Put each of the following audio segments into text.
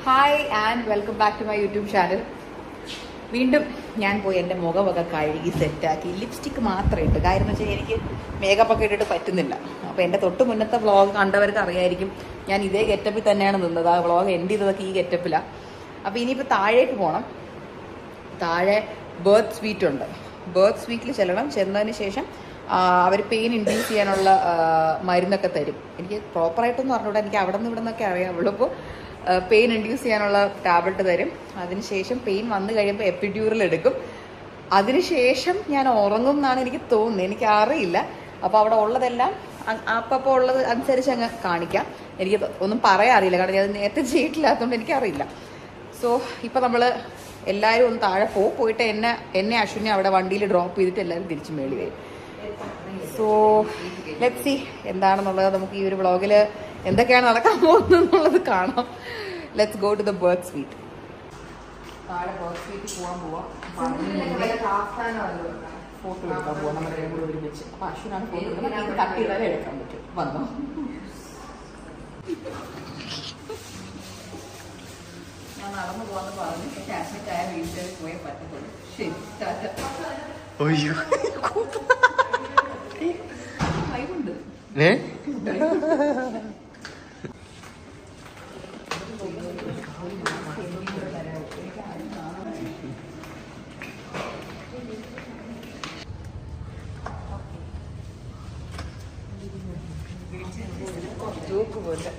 Hi and welcome back to my YouTube channel. വീണ്ടും ഞാൻ പോയി എൻ്റെ മുഖമൊക്കെ കഴുകി സെറ്റാക്കി. ലിപ്സ്റ്റിക്ക് മാത്രമേ ഇട്ട്. കാര്യം എന്ന് വെച്ചാൽ എനിക്ക് മേക്കപ്പ് ഒക്കെ ഇട്ടിട്ട് പറ്റുന്നില്ല. അപ്പോൾ എൻ്റെ തൊട്ട് മുന്നത്തെ വ്ളോഗ് കണ്ടവർക്ക് അറിയായിരിക്കും ഞാൻ ഇതേ ഗെറ്റപ്പിൽ തന്നെയാണ് നിന്നത്. ആ വ്ളോഗ് എൻഡ് ചെയ്തതൊക്കെ ഈ ഗെറ്റപ്പിലാണ്. അപ്പോൾ ഇനിയിപ്പോൾ താഴേക്ക് പോകണം. താഴെ ബർത്ത് സ്വീറ്റ് ഉണ്ട്. ബർത്ത് സ്വീറ്റിൽ ചെല്ലണം. ചെന്നതിന് ശേഷം അവർ പെയിൻ ഇൻഡ്യൂസ് ചെയ്യാനുള്ള മരുന്നൊക്കെ തരും. എനിക്ക് പ്രോപ്പറായിട്ടൊന്നും അറിഞ്ഞൂടാ. എനിക്ക് അവിടെ നിന്ന് ഇവിടെ നിന്നൊക്കെ അറിയാവുള്ളൂ. അപ്പോൾ പെയിൻ ഇൻഡ്യൂസ് ചെയ്യാനുള്ള ടാബ്ലറ്റ് തരും. അതിനുശേഷം പെയിൻ വന്നു കഴിയുമ്പോൾ എപ്പിഡ്യൂറൽ എടുക്കും. അതിനുശേഷം ഞാൻ ഉറങ്ങും എന്നാണ് എനിക്ക് തോന്നുന്നത്. എനിക്ക് അറിയില്ല. അപ്പോൾ അവിടെ ഉള്ളതെല്ലാം അപ്പോൾ ഉള്ളത് അനുസരിച്ച് അങ്ങ് കാണിക്കാം. എനിക്ക് ഒന്നും പറയാൻ അറിയില്ല, കാരണം ഞാൻ നേരത്തെ ചെയ്തിട്ടില്ലാത്തതുകൊണ്ട് എനിക്കറിയില്ല. സോ ഇപ്പോൾ നമ്മൾ എല്ലാവരും ഒന്ന് താഴെ പോയിട്ട് എന്നെ അശ്വിനെ അവിടെ വണ്ടിയിൽ ഡ്രോപ്പ് ചെയ്തിട്ട് എല്ലാവരും തിരിച്ച് മേളി വരും. സോ ലെറ്റ്സ് സീ എന്താണെന്നുള്ളത്. നമുക്ക് ഈ ഒരു വ്ളോഗിൽ എന്തൊക്കെയാണ് നടക്കാൻ പോകുന്നത് കാണാം. Let's go to the birth suite. താഴെ ബർത്ത് സ്വീറ്റ് പോവാം. ഫോട്ടോ എടുക്കാൻ പോവാം നമ്മൾ കൂടെ ഒരുമിച്ച്. അപ്പോൾ അശ്വിനാണ് ഫോട്ടോ എടുക്കുന്നത്. കട്ട് ചെയ്താലേ എടുക്കാൻ പറ്റും. വന്നോ. ഞാൻ നടന്നു പോകാന്ന് പറഞ്ഞു. പക്ഷെ അഡ്മിറ്റായ വീട്ടിൽ പോയേ പറ്റത്തുള്ളൂ. ശരി, വൈകുണ്ട്. ജോക്ക് പോലെ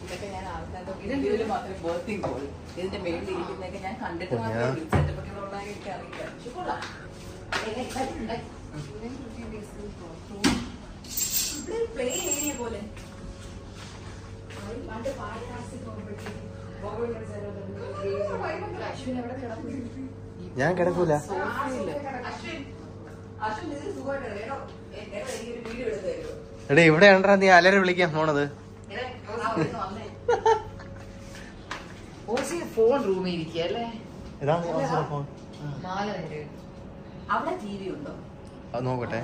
ഇതൊക്കെ ഞാൻ ആൾക്കാരുടെ വീഡിയോയിൽ മാത്രമേ ബർത്തിങ് പോയി. ഇതിന്റെ മേളിൽ ഇരിക്കുന്നതൊക്കെ ഞാൻ കണ്ടിട്ട് മാത്രമേ സെറ്റപ്പൊക്കെ ഉണ്ടാക്കി എനിക്ക് അറിയില്ല. പ്ലേ ഏരിയ പോലെ ഞാൻ കിടക്കൂല. എടേ ഇവിടെയാണ്ടാ നീ അലരെ വിളിക്കാൻ പോണത്? ഫോൺ റൂമിൽ ഇരിക്കുക അല്ലേ? അവിടെ ടി വി ഉണ്ടോ? നോക്കട്ടെ.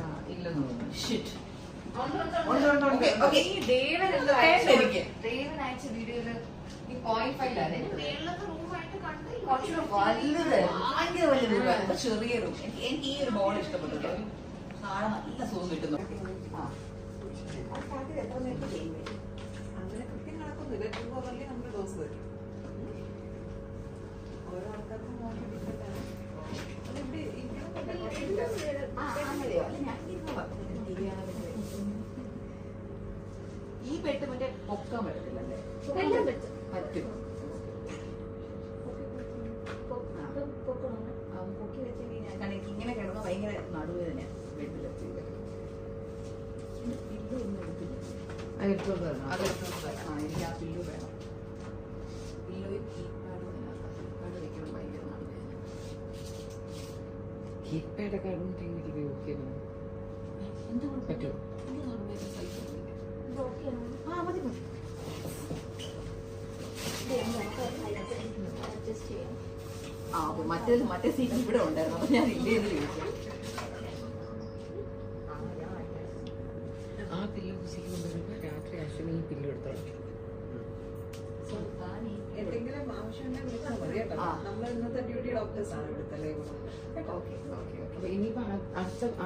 ചെറിയ റൂം. എനിക്ക് ഈ ഒരു ബോൾ ഇഷ്ടപ്പെട്ടു. സാധനം നല്ല സുഖം കിട്ടുന്നു. അങ്ങനെ കൃത്യം കണക്കൊന്നുമില്ല. 2 hourly നമുക്ക് ഡോസ് തരും. ഓരോ ആൾക്കാർക്കും ഈ ബെഡ് മറ്റേ പൊക്കാൻ പറ്റത്തില്ലല്ലേ? പറ്റും. പൊക്കി വെച്ചെങ്കിൽ ഞാൻ കാരണം എനിക്ക് ഇങ്ങനെ കിടന്ന ഭയങ്കര നടുവേദന. ബെഡിലെത്തി അതെടുത്തോണ്ട് എനിക്ക് ആ പില്ലു വേണം. പില്ലോയിൽ കീപ്പാഡ് വെക്കണം. ഭയങ്കര നടുവേദന. കീപ്പാഡൊക്കെ ഇടുന്നെങ്കിൽ ഓക്കെ പറ്റുമോ? ആ മതി മതി. ആ മറ്റേ സീറ്റ് ഇവിടെ ഉണ്ടായിരുന്നു. അപ്പൊ ഞാൻ ഇല്ലേന്ന് ചോദിക്കാം. ആ പില്ല് കുസിക്കുമ്പോൾ രാത്രി അശ്വിനി ഈ പില്ല് എടുത്തോളാം. എന്തെങ്കിലും ആവശ്യമുണ്ടെങ്കിൽ വിളിച്ചാൽ മതി കേട്ടോ. നമ്മൾ ഇന്നത്തെ ഡ്യൂട്ടി ഡോക്ടേഴ്സ് ആണ് ഇവിടുത്തെ. ഇനിയിപ്പോ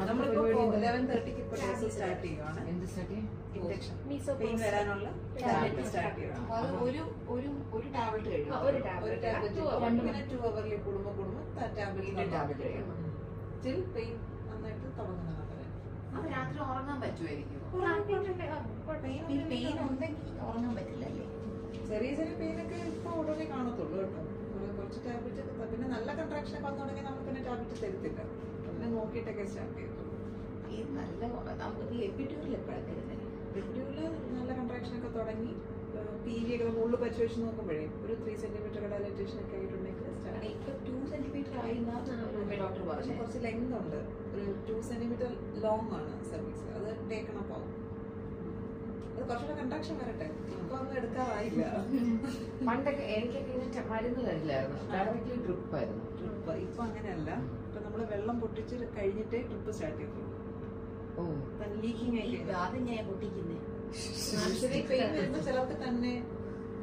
നമ്മളിപ്പോ 11:30 ഇപ്പൊ ഡോസ് സ്റ്റാർട്ട് ചെയ്യുവാണ്. എന്ത് സ്റ്റാർട്ട് ചെയ്യും? ഇൻജെക്ഷൻ പെയിൻ വരാനുള്ള ടാബ്ലറ്റ് സ്റ്റാർട്ട് ചെയ്യണം. ഒരു ടാബ്ലറ്റ് കഴിയും. ഒരു ടാബ്ലറ്റ് 2 hourly കൂടുമ്പോ ടാബ്ലറ്റ് കഴിയണം. സ്റ്റിൽ പെയിൻ നന്നായിട്ട് തുടങ്ങുന്നതാണ്. അപ്പൊ രാത്രി ഉറങ്ങാൻ പറ്റുമായിരിക്കും? പെയിൻ ഉണ്ടെങ്കിൽ ഉറങ്ങാൻ പറ്റില്ലല്ലേ? ചെറിയ പെയിനൊക്കെ ഇപ്പൊ ഉടനെ കാണത്തുള്ളൂ കേട്ടോ. കുറച്ച് ടാബ്ലറ്റ്. പിന്നെ നല്ല കൺട്രാക്ഷൻ ഒക്കെ വന്നുണ്ടെങ്കിൽ നമുക്ക് പിന്നെ ടാബ്ലറ്റ് തരത്തില്ല. പിന്നെ നോക്കിയിട്ടൊക്കെ സ്റ്റാർട്ട് ചെയ്തു. ഈ നല്ല നമുക്ക് എപ്പിഡ്യൂറൽ എപ്പോഴാണ് തരുന്നത്? എപ്പിഡ്യൂറിൽ നല്ല കൺട്രാക്ഷൻ ഒക്കെ തുടങ്ങി PV ഒക്കെ നമ്മൾ ഉള്ളു പരിശോധിച്ച് നോക്കുമ്പോഴേ ഒരു 3 centimeter ഡയലറ്റേഷൻ ഒക്കെ ആയിട്ടുണ്ടെങ്കിൽ ഇപ്പൊ 2 centimeter ആയി ഡോക്ടർ പറഞ്ഞു. കുറച്ച് ലെങ്ത് ഉണ്ട്. ഒരു 2 centimeter ലോങ് ആണ് സർവീസ്. അത് ടേക്കണം അപ്പ് ആവും. അത് കുറച്ചുകൂടെ കൺട്രാക്ഷൻ വരട്ടെ. ഇപ്പൊ ഒന്നും എടുക്കാറായില്ല. പണ്ടൊക്കെ എനിക്കൊക്കെ മരുന്ന് തരില്ലായിരുന്നു. ഡയറക്റ്റ്ലി ട്രിപ്പ് ആയിരുന്നു. ട്രിപ്പ് ഇപ്പൊ അങ്ങനെയല്ല. ഇപ്പൊ നമ്മള് വെള്ളം പൊട്ടിച്ച് കഴിഞ്ഞിട്ടേ ട്രിപ്പ് സ്റ്റാർട്ട് ചെയ്തു. ലീക്കിംഗ് ആയിട്ട് അത് ഞാൻ പൊട്ടിക്കുന്നേ. ആക്ച്വലി പെയിൻ വരുമ്പോൾ ചിലർക്ക് തന്നെ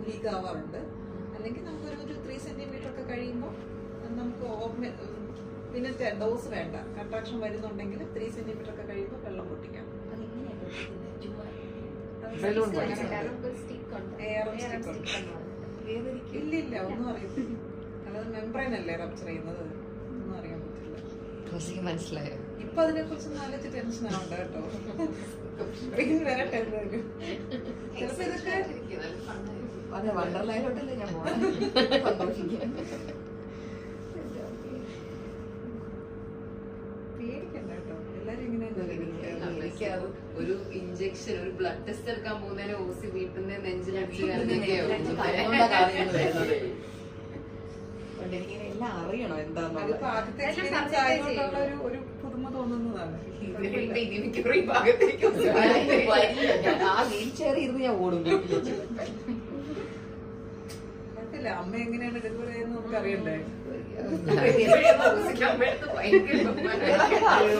ലീക്ക് ആവാറുണ്ട്. അല്ലെങ്കിൽ നമുക്കൊരു 3 സെന്റിമീറ്റർ ഒക്കെ കഴിയുമ്പോൾ നമുക്ക് പിന്നെ ഡോസ് വേണ്ട. കൺട്രാക്ഷൻ വരുന്നുണ്ടെങ്കിൽ 3 സെന്റിമീറ്റർ ഒക്കെ കഴിയുമ്പോൾ വെള്ളം പൊട്ടിക്കാം. ഇല്ല ഒന്നും അറിയത്തില്ല. അല്ലാതെ മെംബ്രെയിൻ അല്ലേ റപ്ചർ ചെയ്യുന്നത്, ഒന്നും അറിയാൻ പറ്റില്ല. മനസ്സിലായോ? ഇപ്പൊ അതിനെ കുറിച്ച് ആലോചിച്ച് ടെൻഷൻ ആവണ്ട കേട്ടോ. വരട്ടെ എന്തായാലും. ചിലപ്പോ ഇതൊക്കെ അതെ, വണ്ടർലാൻഡിലോട്ടല്ലേ ഞാൻ പോകാൻ സന്തോഷിക്കാൻ. പേടിക്കണ്ട കേട്ടോ, എല്ലാരും ഇങ്ങനെ എനിക്കത് ഒരു ഇഞ്ചക്ഷൻ, ഒരു ബ്ലഡ് ടെസ്റ്റ് എടുക്കാൻ പോകുന്നതിന് ഓസി വീട്ടിൽ നിന്ന് നെഞ്ചിലടിച്ച് എനിക്കിങ്ങനെ എല്ലാം അറിയണോ എന്താണെന്നുള്ളത്. ആദ്യത്തെ എക്സ്പീരിയൻസ് ആയതുകൊണ്ടുള്ള ഒരു പുതുമ തോന്നുന്നതാണ്. ആ വീൽ ചെയർ ഇരുന്ന് ഞാൻ ഓടും. കുഴപ്പമില്ല, അമ്മ എങ്ങനെയാണ് ഡെലിവറി ചെയ്യുന്നത് നമുക്ക് അറിയണ്ടേ.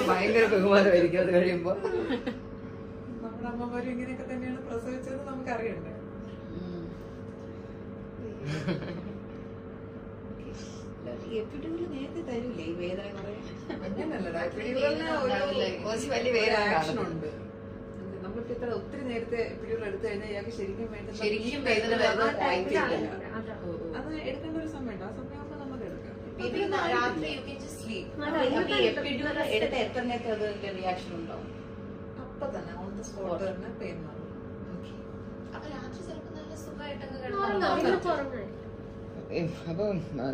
ഭയങ്കര ബഹുമാനമായിരിക്കും അത് കഴിയുമ്പോ. നമ്മുടെ അമ്മമാരും ഇങ്ങനെയൊക്കെ തന്നെയാണ് പ്രസവിച്ചത് നമുക്ക് അറിയണ്ടേ. നേരത്തെ തരൂലേ ഈ വേദന? അങ്ങനല്ലടാ, വലിയ വേദന ആക്ഷൻ ഉണ്ട്. നമ്മളിപ്പോ ഇത്ര ഒത്തിരി നേരത്തെ എപ്പിഡ്യൂറൽ എടുത്തു കഴിഞ്ഞാൽ ഇയാൾക്ക് ശരിക്കും വേണ്ട ശരിക്കും വേദന വരുന്ന point ഇല്ല. അത് എടുക്കേണ്ട ഒരു സമയമുണ്ട്. ആ സമയമാകുമ്പോൾ നമുക്ക് എടുക്കാം. രാത്രി you can just sleep. Epidural എടുത്ത എത്ര നേരത്തെ അതിന്റെ റിയാക്ഷൻ ഉണ്ടാവും? അപ്പൊ തന്നെ ഓൺ ദ സ്പോട്ട് തന്നെ പെയിൻ മാറും. അപ്പൊ രാത്രി ചിലപ്പോൾ നല്ല സുഖമായിട്ടൊക്കെ അപ്പൊ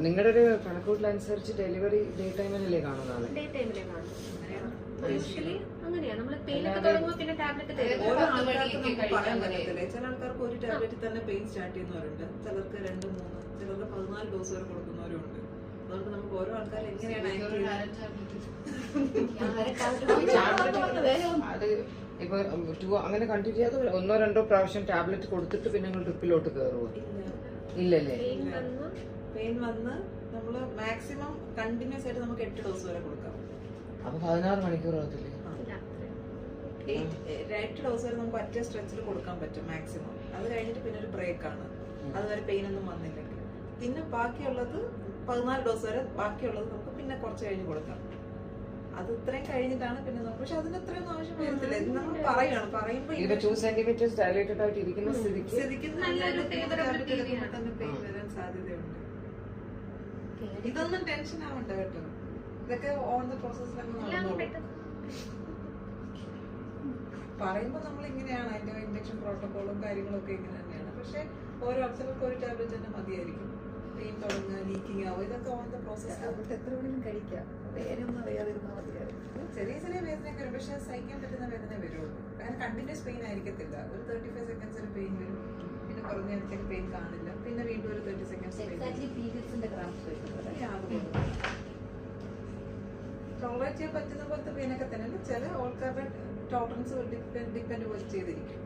നിങ്ങളുടെ ഒരു കണക്കൂട്ടിലനുസരിച്ച് ഡെലിവറി ഡേ ടൈമിലല്ലേ കാണുന്നത്? അങ്ങനെയാ നമ്മള് പെയിനൊക്കെ തുടങ്ങുമ്പോ പിന്നെ ടാബ്ലറ്റ് തരും. ഓരോ ആൾക്കാർക്ക് നമുക്ക് പറയാൻ പറ്റത്തില്ലേ. ചില ആൾക്കാർക്ക് ഒരു ടാബ്ലറ്റിൽ തന്നെ പെയിൻ സ്റ്റാർട്ട് ചെയ്യുന്നവരുണ്ട്, ചിലർക്ക് 2, 3, ചിലർക്ക് 14 ഡോസ് വരെ കൊടുക്കുന്നവരുണ്ട്. അതുകൊണ്ട് നമുക്ക് ഓരോ ആൾക്കാർ എങ്ങനെയാണ് അത് ഇപ്പൊ അങ്ങനെ കണ്ടിന്യൂ ചെയ്യാതെ 1-2 പ്രാവശ്യം ടാബ്ലറ്റ് കൊടുത്തിട്ട് പിന്നെ നിങ്ങൾ ട്രിപ്പിലോട്ട് കയറുമോ? ഇല്ലല്ലേ. പെയിൻ വന്ന് നമ്മള് മാക്സിമം കണ്ടിന്യൂസ് ആയിട്ട് നമുക്ക് 8 ഡോസ് വരെ കൊടുക്കാം. അപ്പൊ 16 മണിക്കൂർ ആകത്തില്ലേ? 8 ഡോസ് വരെ നമുക്ക് ഒറ്റ സ്ട്രെച്ചിൽ കൊടുക്കാൻ പറ്റും മാക്സിമം. അത് കഴിഞ്ഞിട്ട് പിന്നെ ഒരു ബ്രേക്ക് ആണ്. അതുവരെ പെയിൻ ഒന്നും വന്നില്ലെങ്കിൽ പിന്നെ ബാക്കിയുള്ളത് 14 ഡോസ് വരെ ബാക്കിയുള്ളത് നമുക്ക് പിന്നെ കുറച്ച് കഴിഞ്ഞ് കൊടുക്കാം. അത് ഇത്രയും കഴിഞ്ഞിട്ടാണ് പിന്നെ നമുക്ക്. പക്ഷെ അതിന് അത്രയും ആവശ്യം വരത്തില്ല. നമ്മൾ പറയുകയാണ്, പറയുമ്പോ 2 സെന്റിമീറ്റേഴ്സ് ഡയലേറ്റഡ് ആയിട്ട് ഇരിക്കുന്ന സ്ഥിതിക്ക് തന്നെ പെയിൻ വരാൻ സാധ്യതയുണ്ട്. ഇതൊന്നും ടെൻഷൻ ആവണ്ട കേട്ടോ. ഇതൊക്കെ ഓൺ ദ പ്രോസസ്സിലൊക്കെ നടന്നോളൂ. പറയുമ്പോ നമ്മൾ ഇങ്ങനെയാണ് അതിന്റെ ഇൻജക്ഷൻ പ്രോട്ടോകോളും കാര്യങ്ങളൊക്കെ ഇങ്ങനെ തന്നെയാണ്. പക്ഷെ ഓരോ അച്ഛനൊക്കെ ഒരു ടാബ്ലറ്റ് തന്നെ മതിയായിരിക്കും. പെയിൻ തുടങ്ങുക, ലീക്കിംഗ് ആവുക, ഇതൊക്കെ ഓൺ ദ പ്രോസസ്. അവിടുത്തെ എത്ര വേണമെങ്കിലും കഴിക്കാം, വേദനയൊന്നും അറിയാതിരുന്നാൽ മതിയായിരുന്നു. ചെറിയ ചെറിയ വേദനയൊക്കെ വരും, പക്ഷെ സഹിക്കാൻ പറ്റുന്ന വേദന വരുള്ളൂ. കാരണം കണ്ടിന്യൂസ് പെയിൻ ആയിരിക്കത്തില്ല. ഒരു 35 സെക്കൻഡ്സ് ഒരു പെയിൻ വരും, പിന്നെ കുറഞ്ഞ നേരത്തേക്ക് പെയിൻ കാണില്ല, പിന്നെ വീണ്ടും ഒരു 30 സെക്കൻഡ്സ് ടോളറേറ്റ് ചെയ്യാൻ പറ്റുന്ന പോലത്തെ പെയിനൊക്കെ തന്നെ. ചില ആൾക്കാരുടെ ടോളറൻസ് ഡിപ്പെൻഡ് പോലെ ചെയ്തിരിക്കും.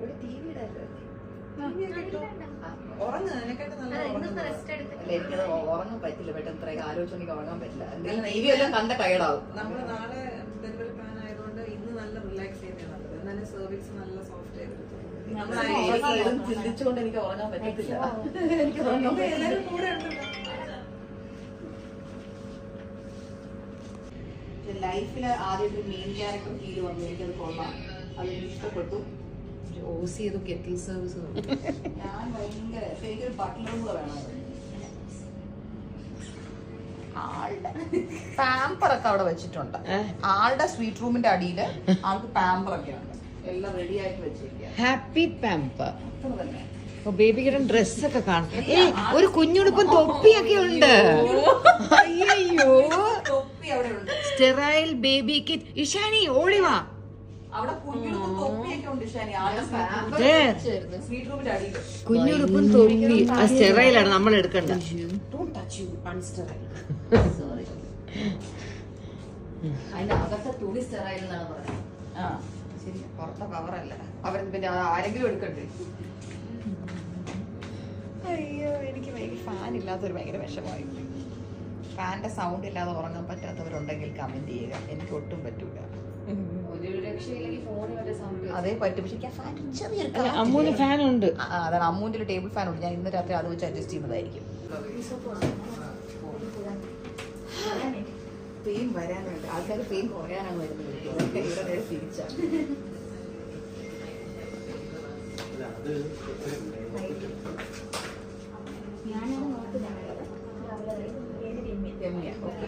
ഉറങ്ങാനെക്കാട്ട് നല്ല എനിക്കത് ഉറങ്ങാൻ പറ്റില്ല. പെട്ടെന്ന് ഇത്രയൊക്കെ ആലോചിച്ച് എനിക്ക് ഉറങ്ങാൻ പറ്റില്ല. എന്തെങ്കിലും ടി വി എല്ലാം കണ്ട ടയർഡാവും. നമ്മള് നാളെ ഡെലിവറി പ്ലാൻ ആയതുകൊണ്ട് ഇന്ന് നല്ല റിലാക്സ് ചെയ്യുന്നതാണ് നല്ലത്. എന്നാലും സെർവിക്സ് നല്ല സോഫ്റ്റ് ആയിട്ട് ചിന്തിച്ചുകൊണ്ട് എനിക്ക് ഉറങ്ങാൻ പറ്റത്തില്ല. എല്ലാവരും കൂടെ ഉണ്ടല്ലോ. ലൈഫില് ആദ്യം മെയിൻ ക്യാരക്ടർ ഫീൽ വന്നു. എനിക്കത് കൊള്ളാം, അതെനിക്ക് ഇഷ്ടപ്പെട്ടു. ഓസി ചെയ്തു കെറ്റിൽ സർവീസ് ഞാൻ ഭയങ്കര. എനിക്കൊരു ബട്ട്ലറും കൂടെ വേണമായിരുന്നു. ആളുടെ പാമ്പറൊക്കെ അവിടെ വെച്ചിട്ടുണ്ട്. ആളുടെ സ്വീറ്റ് റൂമിന്റെ അടിയില് ആൾക്ക് പാമ്പറൊക്കെ ഉണ്ട്, എല്ലാം റെഡി ആയിട്ട് വെച്ചിരിക്കുക. Happy pamper. അത്ര തന്നെ. ബേബിയുടെ ഡ്രസ്സൊക്കെ കാണാം. ഒരു കുഞ്ഞുടുപ്പും തൊപ്പിയൊക്കെ ഉണ്ട്. അയ്യോ, തൊപ്പി അവിടെ ഉണ്ട്. Sterile baby kit. ഇഷാനി ഓടിവാ. അവിടെ കുഞ്ഞുടുപ്പും തൊപ്പിയൊക്കെ ഉണ്ട്. സ്വീറ്റ് റൂമിന്റെ അടിയിൽ കുഞ്ഞുടുപ്പും തൊപ്പി. ആ സ്റ്റെറൈലാണ് നമ്മൾ എടുക്കണ്ട. അതിന്റെ അകത്തെ തുണി സ്റ്റെറൈൽ എന്നാണ് പറയുന്നത്. ആ ശരി, പുറത്തെ കവറല്ല. അവർ പിന്നെ ആരെങ്കിലും എടുക്കണ്ടേ. അയ്യോ, എനിക്ക് ഭയങ്കര ഫാൻ ഇല്ലാത്തൊരു ഭയങ്കര വിഷമായി. ഫാന്റെ സൗണ്ട് ഇല്ലാതെ ഉറങ്ങാൻ പറ്റാത്തവരുണ്ടെങ്കിൽ കമന്റ് ചെയ്യുക. എനിക്ക് ഒട്ടും പറ്റൂല. ഒരു രക്ഷയില്ലെങ്കിൽ ഫോണിൽ വരെ സൗണ്ട് അതേ പറ്റും. പക്ഷെ എനിക്ക് ആ ഫാൻ ചെറിയൊരു അല്ല, അമ്മൂന് ഫാൻ ഉണ്ട്. അതാണ് അമ്മൂന്റെ ഒരു ടേബിൾ ഫാൻ ഉണ്ട്. ഞാൻ ഇന്ന് രാത്രി അത് വെച്ച് അഡ്ജസ്റ്റ് ചെയ്യുന്നതായിരിക്കും. പെയിൻ വരാനുണ്ട്. ആൾക്കാർ പെയിൻ കുറയാനാണ് വരുന്നത്. ഇവിടെ നേരെ തിരിച്ചാണ്. ഞാനാണ് നോക്കുന്നത്. രമ്യ, ഓക്കെ.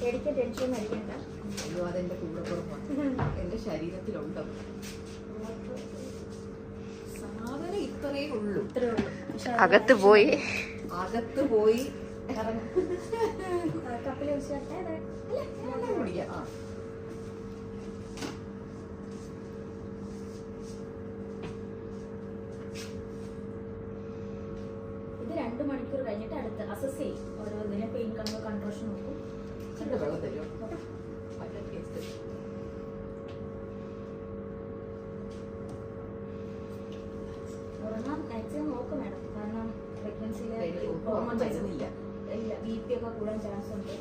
പേടിക്കാൻ ടെൻഷൻ അടിക്കണ്ട. അയ്യോ, അതെന്റെ കൂടെ കുറവാണ്. എന്റെ ശരീരത്തിലുണ്ട്. സാധനം ഇത്രയേ ഉള്ളൂ. ഇത്രേ ഉള്ളൂ. അകത്ത് പോയി കപ്പിൽ വെച്ചിട്ട് കുടിക്കാം. ആ, ഇത് 2 മണിക്കൂർ കഴിഞ്ഞിട്ട് അടുത്ത് അസസ് ചെയ്യും. ഓരോ ഇതിനെ പെയിൻ കൺട്രോഷൻ നോക്കും. ഇച്ചിരി വെള്ളം തരുമോ? നല്ല ടേസ്റ്റ്. ഉറങ്ങാൻ മാക്സിമം നോക്കും മാഡം. കാരണം പ്രഗ്നൻസിയിലെ വരുന്നില്ല. ഇല്ല, BP ഒക്കെ കൂടാൻ ചാൻസ് ഉണ്ട്.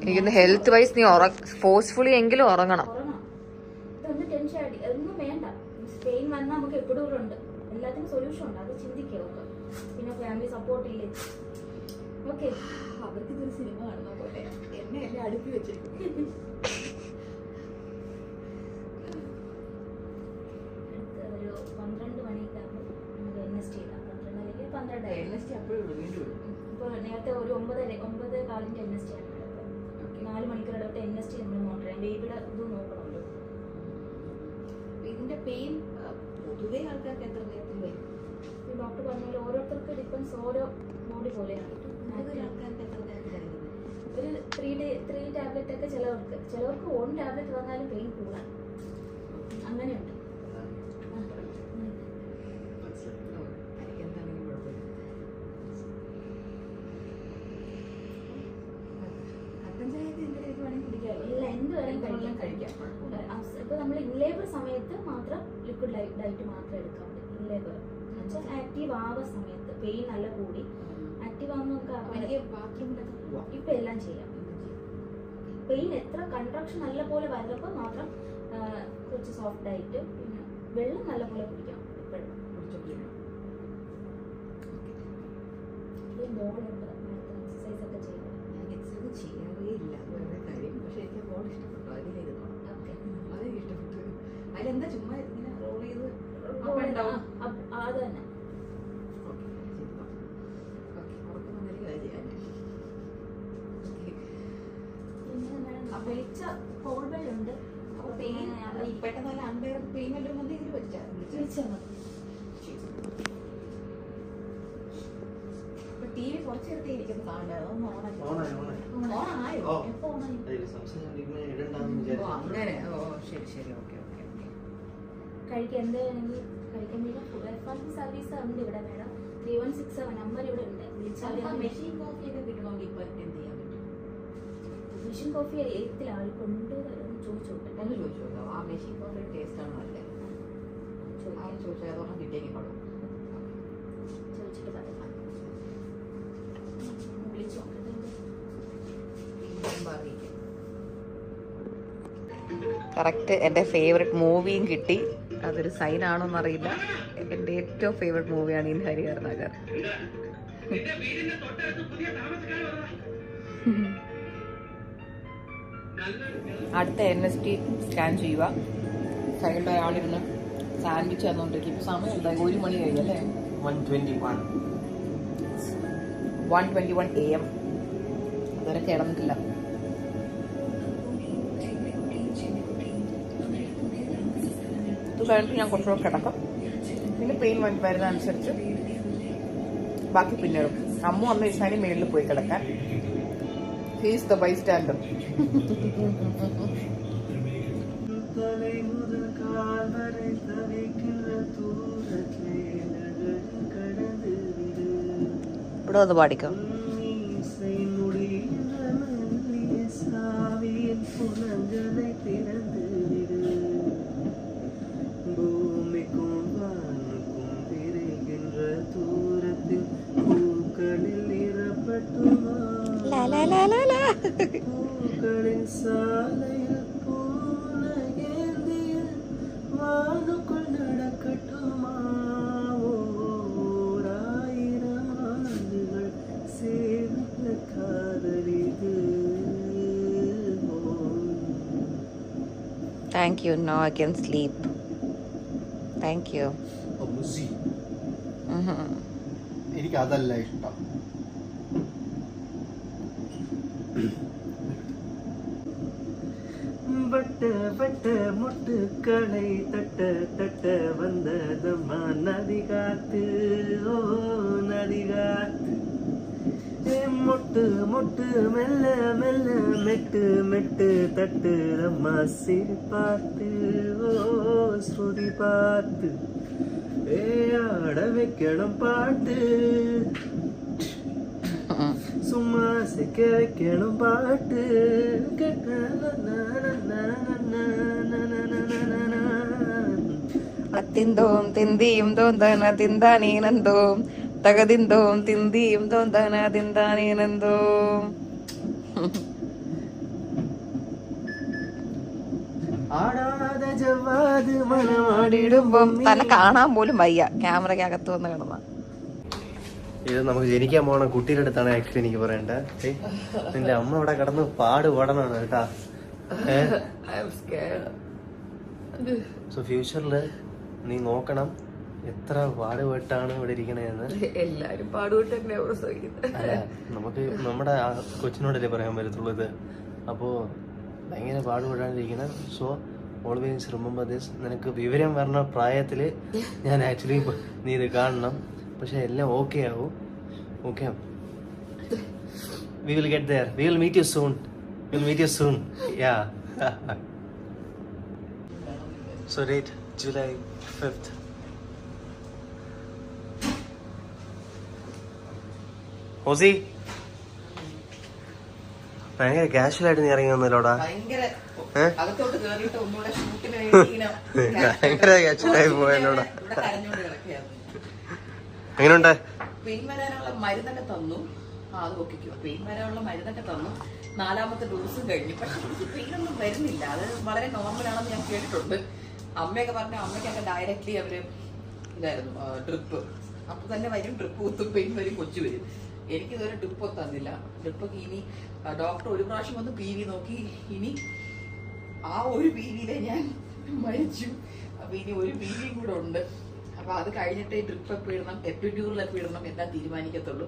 എനിക്കൊന്ന് ഹെൽത്ത് വൈസ് നീ ഫോഴ്സ്ഫുള്ളി എങ്കിലും ഉറങ്ങണം. ഉറങ്ങാം. ഇതൊന്നും ടെൻഷൻ ഒന്നും വേണ്ട. പെയിൻ വന്നാൽ നമുക്ക് എപ്പോഴും ഉണ്ട്. എല്ലാത്തിനും സൊല്യൂഷൻ ഉണ്ട്. അത് ചിന്തിക്കുക. പിന്നെ ഫാമിലി സപ്പോർട്ട് ഇല്ലേ? ഓക്കെ. അവർക്ക് ഇതൊരു സിനിമ കാണുന്ന പോലെ എന്നെ എല്ലാം അടുപ്പി വെച്ചിരിക്കും. ഒരു 12 മണിയൊക്കെ ആകുമ്പോൾ നമുക്ക് NST ഇടാം. 12 അല്ലെങ്കിൽ 12 NST അപ്പോഴും ഉള്ളൂ, വീണ്ടും ഉള്ളൂ. ഇപ്പോൾ നേരത്തെ ഒരു 9:15 NST ആണ്. 4 മണിക്കൂർ ഇടവിട്ട് NST നമ്മൾ മോണിറ്റർ ചെയ്യാം. ബേബിയുടെ ഇത് നോക്കണമല്ലോ. ഇതിന്റെ പെയിൻ പൊതുവേ ആൾക്കാർക്ക് എത്ര നേരത്തിൽ വരും? ഈ ഡോക്ടർ പറഞ്ഞാൽ ഓരോരുത്തർക്ക് ഡിപ്പെൻസ് ഓരോ ബോഡി പോലെയാണ്. ആൾക്കാർക്ക് എത്ര നേരത്തിലായിരുന്നു? ഒരു 3 ടാബ്ലറ്റ് ഒക്കെ ചിലവർക്ക് 1 ടാബ്ലറ്റ് വന്നാലും പെയിൻ കൂടാൻ അങ്ങനെയുണ്ട്. എനിക്ക് എന്താണെങ്കിലും കുഴപ്പമില്ല. കട്ടൻ ചായക്ക് എന്തെങ്കിലും വേണമെങ്കിൽ കുടിക്കാമല്ലോ. ഇല്ല, എന്ത് വേണമെങ്കിലും കഴിക്കാം. ഇപ്പൊ നമ്മൾ ഇൻലേബർ സമയത്ത് മാത്രം ലിക്വിഡ് ഡയറ്റ് മാത്രം എടുക്കാൻ പറ്റും. ഇൻലേബർ ആക്റ്റീവ് ആവുന്ന സമയത്ത് പെയിൻ നല്ല കൂടി ആക്റ്റീവ് ആവുന്ന എനിക്ക് ബാത്റൂമിലൊക്കെ പോവാം. ഇപ്പൊ എല്ലാം ചെയ്യാം. പെയിൻ എത്ര കൺട്രാക്ഷൻ നല്ല പോലെ വരുന്നപ്പോൾ മാത്രം കുറച്ച് സോഫ്റ്റ് ഡയറ്റ്, പിന്നെ വെള്ളം നല്ല പോലെ കുടിക്കാം. എപ്പോഴും ബോളുണ്ട്, എക്സസൈസ് ഒക്കെ ചെയ്യണം. ഞാൻ എക്സസൈസ് ചെയ്യാറേ ഇല്ല, വേറെ കാര്യം. പക്ഷെ എനിക്ക് ബോൾ ഇഷ്ടപ്പെട്ടു. അതിലിരുന്നു അതെനിക്ക് ഇഷ്ടപ്പെട്ടു. അതിലെന്താ ചുമ്മാ ഇങ്ങനെ റോൾ ചെയ്ത് അത് തന്നെ. വെളിച്ച കോൾ ബെല്ലുണ്ട്. പെട്ടെന്ന് അമ്പയർ പെയിൻ വല്ലതും വന്ന് ഇതിൽ വെച്ചാൽ വിളിച്ചാൽ TV കുറച്ച് നേരത്തെ ഇരിക്കുന്നു കാണുന്നത്. അതൊന്നും ഓണായോ? എപ്പോ ഓണായി? അങ്ങനെ. ഓ ശരി ശരി, ഓക്കെ ഓക്കെ ഓക്കെ. കഴിക്കാൻ എന്ത് വേണമെങ്കിൽ കഴിക്കാൻ വേണ്ടി ബ്രേക്ക്ഫാസ്റ്റ് സർവീസ് ഉണ്ട് ഇവിടെ മേഡം. 3167 നമ്പർ ഇവിടെ ഉണ്ട്. വിളിച്ചാൽ മെഷീൻ കോഫി ഒക്കെ കിട്ടണമെങ്കിൽ ഇപ്പൊ എന്ത് ചെയ്യാൻ പറ്റും? മെഷീൻ കോഫി എത്തില്ല, ആൾ കൊണ്ടുവരും. ചോദിച്ചു നോക്കട്ടെ. ഒന്ന് ചോദിച്ചു നോക്കാം. ആ മെഷീൻ കോഫിയുടെ ടേസ്റ്റ് ആണോ അല്ലേ? ചോദിച്ചാൽ അതൊന്നും കിട്ടിയെങ്കിൽ കൊള്ളാം. ചോദിച്ചിട്ട് പറയാം. വിളിച്ചു നോക്കട്ടെ. കറക്റ്റ് എൻ്റെ ഫേവററ്റ് മൂവിയും കിട്ടി. അതൊരു സൈൻ ആണോന്നറിയില്ല. എൻ്റെ ഏറ്റവും ഫേവററ്റ് മൂവിയാണ് ഇൻ ഹരിഹർ നഗർ. അടുത്ത NST സ്കാൻ ചെയ്യുക. സൈഡിൽ ഒരാളിരുന്ന് സാൻഡ്വിച്ച് തന്നുകൊണ്ടിരിക്കും. ഇപ്പൊ സമയം എന്താ? 1 മണി കഴിഞ്ഞല്ലേ? 1:21 AM. അതുവരെ കിടന്നിട്ടില്ല. ഇത് കഴിഞ്ഞിട്ട് ഞാൻ കുറച്ചുകൂടെ കിടക്കാം. പിന്നെ പെയിൻ വരുന്ന അനുസരിച്ച് ബാക്കി പിന്നിടും. അമ്മ അന്ന് ഇഷാനി മേളിൽ പോയി കിടക്കാൻ. He's the bystander. ഇവിടെ ഒന്ന് പാടിക്കോ. പൂക്കളിൻ സാലയിൽ പൂനകി thank you. No I can sleep. Thank you. എനിക്ക് അതല്ല ഇഷ്ടം. பட்டு பட்டு முட்டுக்களை தட்ட தட்ட வந்ததம்மா நதி காத்து, ஓ நதி காத்து. மொட்டு மொட்டு மெல்ல மெல்ல மெட்டு மெட்டு தட்டுதம்மா சிரி பார்த்து, ஓ ஸ்ருதி பார்த்து. ஆட வைக்கணும் பாட்டு, சும்மா சிக்க வைக்கணும் பாட்டு. അത്തിന്തോം തിന്തിയും തോന്തന തിന്താനീനന്തോം തകതിന്തോം തിന്തിയും തോന്തന തിന്താനീനന്തോം. ആടാத ജവാദ് മണമാടിടുമ്പം ഇടുമ്പം തന്നെ കാണാൻ പോലും വയ്യ ക്യാമറയ്ക്കകത്ത് വന്ന് കിടന്ന. ഇത് നമുക്ക് ജനിക്കാൻ പോണ കുട്ടിയുടെ അടുത്താണ് ആക്ച്വലി എനിക്ക് പറയണ്ടേ. നിന്റെ അമ്മ ഇവിടെ കിടന്ന് പാടുപാടനാണ് കേട്ടാ. സോ ഫ്യൂച്ചറില് നീ നോക്കണം എത്ര പാടുപെട്ടാണ് ഇവിടെ ഇരിക്കണേന്ന്. എല്ലാരും പാടുപെട്ട് തന്നെയാ പ്രസവിക്കുന്നത്. അല്ല, നമുക്ക് നമ്മുടെ ആ കൊച്ചിനോടല്ലേ പറയാൻ പറ്റത്തുള്ളൂ ഇത്. അപ്പോ ഭയങ്കര പാടുപെടാണ്ടിരിക്കണം. So always remember this. നിനക്ക് വിവരം വരണ പ്രായത്തില് ഞാൻ ആക്ച്വലി നീ ഇത് കാണണം. പക്ഷെ എല്ലാം ഓക്കെ ആവും. Okay, we will get there. We will meet you soon. We will meet you soon. Yeah. So date July 5th. ഹോസി ഭയങ്കര കാഷ്വൽ ആയിട്ട് നീ ഇറങ്ങി വന്നല്ലോടാ. അകത്തോട്ട് കേറിയിട്ട് ഒന്നുകൂടെ ഷൂട്ടിന് വേണ്ടി ഇങ്ങനെ ഭയങ്കര കാഷ്വൽ ആയി പോയല്ലോടാ. ഇവിടെ കരഞ്ഞോണ്ട് കിടക്കുകയായിരുന്നു. എങ്ങനെയുണ്ട്? പെയിൻ വരാനുള്ള മരുന്നൊക്കെ തന്നു. അത് നോക്കിക്കോ, പെയിൻ വരാനുള്ള മരുന്നൊക്കെ തന്നു. 4ാമത്തെ ഡോസും കഴിഞ്ഞു. പക്ഷെ എനിക്ക് പെയിനൊന്നും വരുന്നില്ല. അത് വളരെ നോർമലാണെന്ന് ഞാൻ കേട്ടിട്ടുണ്ട്. അമ്മയൊക്കെ പറഞ്ഞു, അമ്മയ്ക്കൊക്കെ ഡയറക്റ്റ്ലി അവര് ഇതായിരുന്നു ഡ്രിപ്പ്. അപ്പൊ തന്നെ വരും, ഡ്രിപ്പ് കുത്തും, പെയിൻ വരും, കൊച്ചു വരും. എനിക്കിതുവരെ ഡ്രിപ്പ് തന്നില്ല. ഡ്രിപ്പൊക്കെ ഇനി ഡോക്ടർ ഒരു പ്രാവശ്യം വന്ന് PV നോക്കി. ഇനി ആ ഒരു PVയിലെ ഞാൻ മരിച്ചു. അപ്പൊ ഇനി ഒരു PVയും കൂടെ ഉണ്ട്. അപ്പൊ അത് കഴിഞ്ഞിട്ട് ഡ്രിപ്പ് എപ്പോൾ ഇടണം, എപ്പിഡ്യൂറിൽ എപ്പോൾ ഇടണം എല്ലാം തീരുമാനിക്കത്തുള്ളൂ.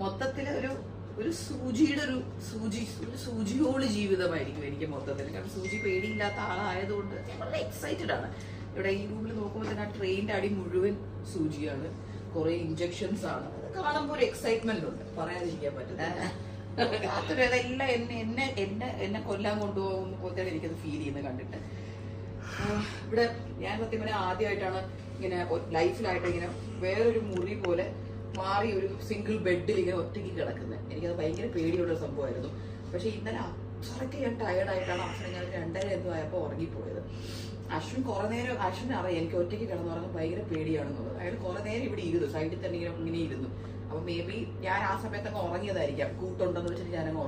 മൊത്തത്തിൽ ഒരു സൂചിയുടെ ഒരു സൂചിയോട് ജീവിതമായിരിക്കും എനിക്ക് മൊത്തത്തിൽ. കാരണം സൂചി പേടിയില്ലാത്ത ആളായതുകൊണ്ട് ഞാൻ വളരെ എക്സൈറ്റഡ് ആണ്. ഇവിടെ ഈ റൂമിൽ നോക്കുമ്പോൾ തന്നെ ആ ട്രെയിനിന്റെ അടി മുഴുവൻ സൂചിയാണ്, കുറെ ഇഞ്ചക്ഷൻസ് ആണ്. അത് കാണുമ്പോൾ ഒരു എക്സൈറ്റ്മെന്റ് ഉണ്ട്, പറയാതിരിക്കാൻ പറ്റുന്നില്ല. അതെല്ലാം എന്നെ കൊല്ലാൻ കൊണ്ടുപോകുന്ന പോലെയാണ് എനിക്കത് ഫീൽ ചെയ്യുന്നത് കണ്ടിട്ട്. ഇവിടെ ഞാൻ സത്യം പറഞ്ഞാൽ ആദ്യമായിട്ടാണ് ഇങ്ങനെ ലൈഫിലായിട്ട് ഇങ്ങനെ വേറൊരു മുറി പോലെ മാറി ഒരു സിംഗിൾ ബെഡിൽ ഇങ്ങനെ ഒറ്റയ്ക്ക് കിടക്കുന്നത്. എനിക്കത് ഭയങ്കര പേടിയുള്ള സംഭവമായിരുന്നു. പക്ഷെ ഇന്നലെ അത്രയ്ക്ക് ഞാൻ ടയർഡായിട്ടാണ് അവസരം ഞാൻ 2:30 എന്തോ ആയപ്പോൾ ഉറങ്ങിപ്പോയത്. അശ്വിൻ കുറെ നേരം, അശ്വിൻ അറിയാം എനിക്ക് ഒറ്റയ്ക്ക് കിടന്നുറങ്ങാൻ ഭയങ്കര പേടിയാണെന്നുള്ളത്. അയാൾ കുറെ നേരം ഇവിടെ ഇരുന്നു, സൈഡിൽ തന്നെ ഇങ്ങനെ ഇരുന്നു. അപ്പൊ മേ ബി ഞാൻ ആ സമയത്തൊക്കെ ഉറങ്ങിയതായിരിക്കാം, കൂട്ടുണ്ടെന്ന് വെച്ചിട്ട് ഞാനങ്ങ്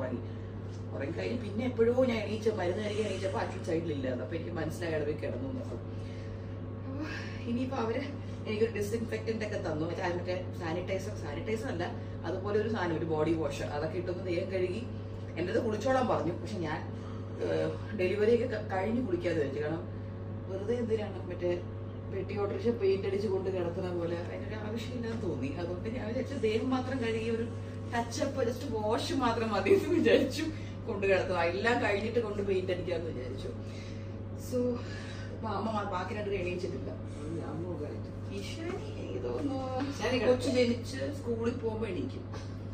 ഉറങ്ങിക്കഴിഞ്ഞ് പിന്നെ എപ്പോഴോ ഞാൻ മരുന്ന് കഴിക്കാൻ എണീച്ചപ്പോൾ അശ്വിൻ സൈഡിലില്ലായിരുന്നു. അപ്പൊ എനിക്ക് മനസ്സിലായി പോയി കിടന്നു എന്നുള്ളത്. ഇനിയിപ്പോ അവര് എനിക്കൊരു ഡിസ്ഇൻഫെക്റ്റന്റ് ഒക്കെ തന്നു. മറ്റേ സാനിറ്റൈസർ അല്ല, അതുപോലെ ഒരു സാധനം, ഒരു ബോഡി വാഷ്, അതൊക്കെ ഇട്ടൊന്ന് ദേഹം കഴുകി എൻ്റെ അത് കുളിച്ചോളാൻ പറഞ്ഞു. പക്ഷെ ഞാൻ ഡെലിവറി ഒക്കെ കഴിഞ്ഞ് കുളിക്കാതെ വെച്ചു. കാരണം വെറുതെ എന്തിനാണ് മറ്റേ പെട്ടി ഓട്ടോറിക്ഷ പെയിന്റ് അടിച്ച് കൊണ്ട് കിടത്തുന്ന പോലെ അതിനൊരു ആവശ്യമില്ലാന്ന് തോന്നി. അതുകൊണ്ട് ഞാൻ വിചാരിച്ചു ദേഹം മാത്രം കഴുകി ഒരു ടച്ചപ്പ്, ജസ്റ്റ് വാഷ് മാത്രം മതി എന്ന് വിചാരിച്ചു കൊണ്ട് കിടത്തുക. എല്ലാം കഴിഞ്ഞിട്ട് കൊണ്ട് പെയിന്റ് അടിക്കാന്ന് വിചാരിച്ചു. സോ അമ്മ ബാക്കി 2 എണീച്ചിട്ടില്ല. എനിക്ക് തോന്നുന്നു കൊച്ചു ജനിച്ച് സ്കൂളിൽ പോകുമ്പോ എണീക്കും.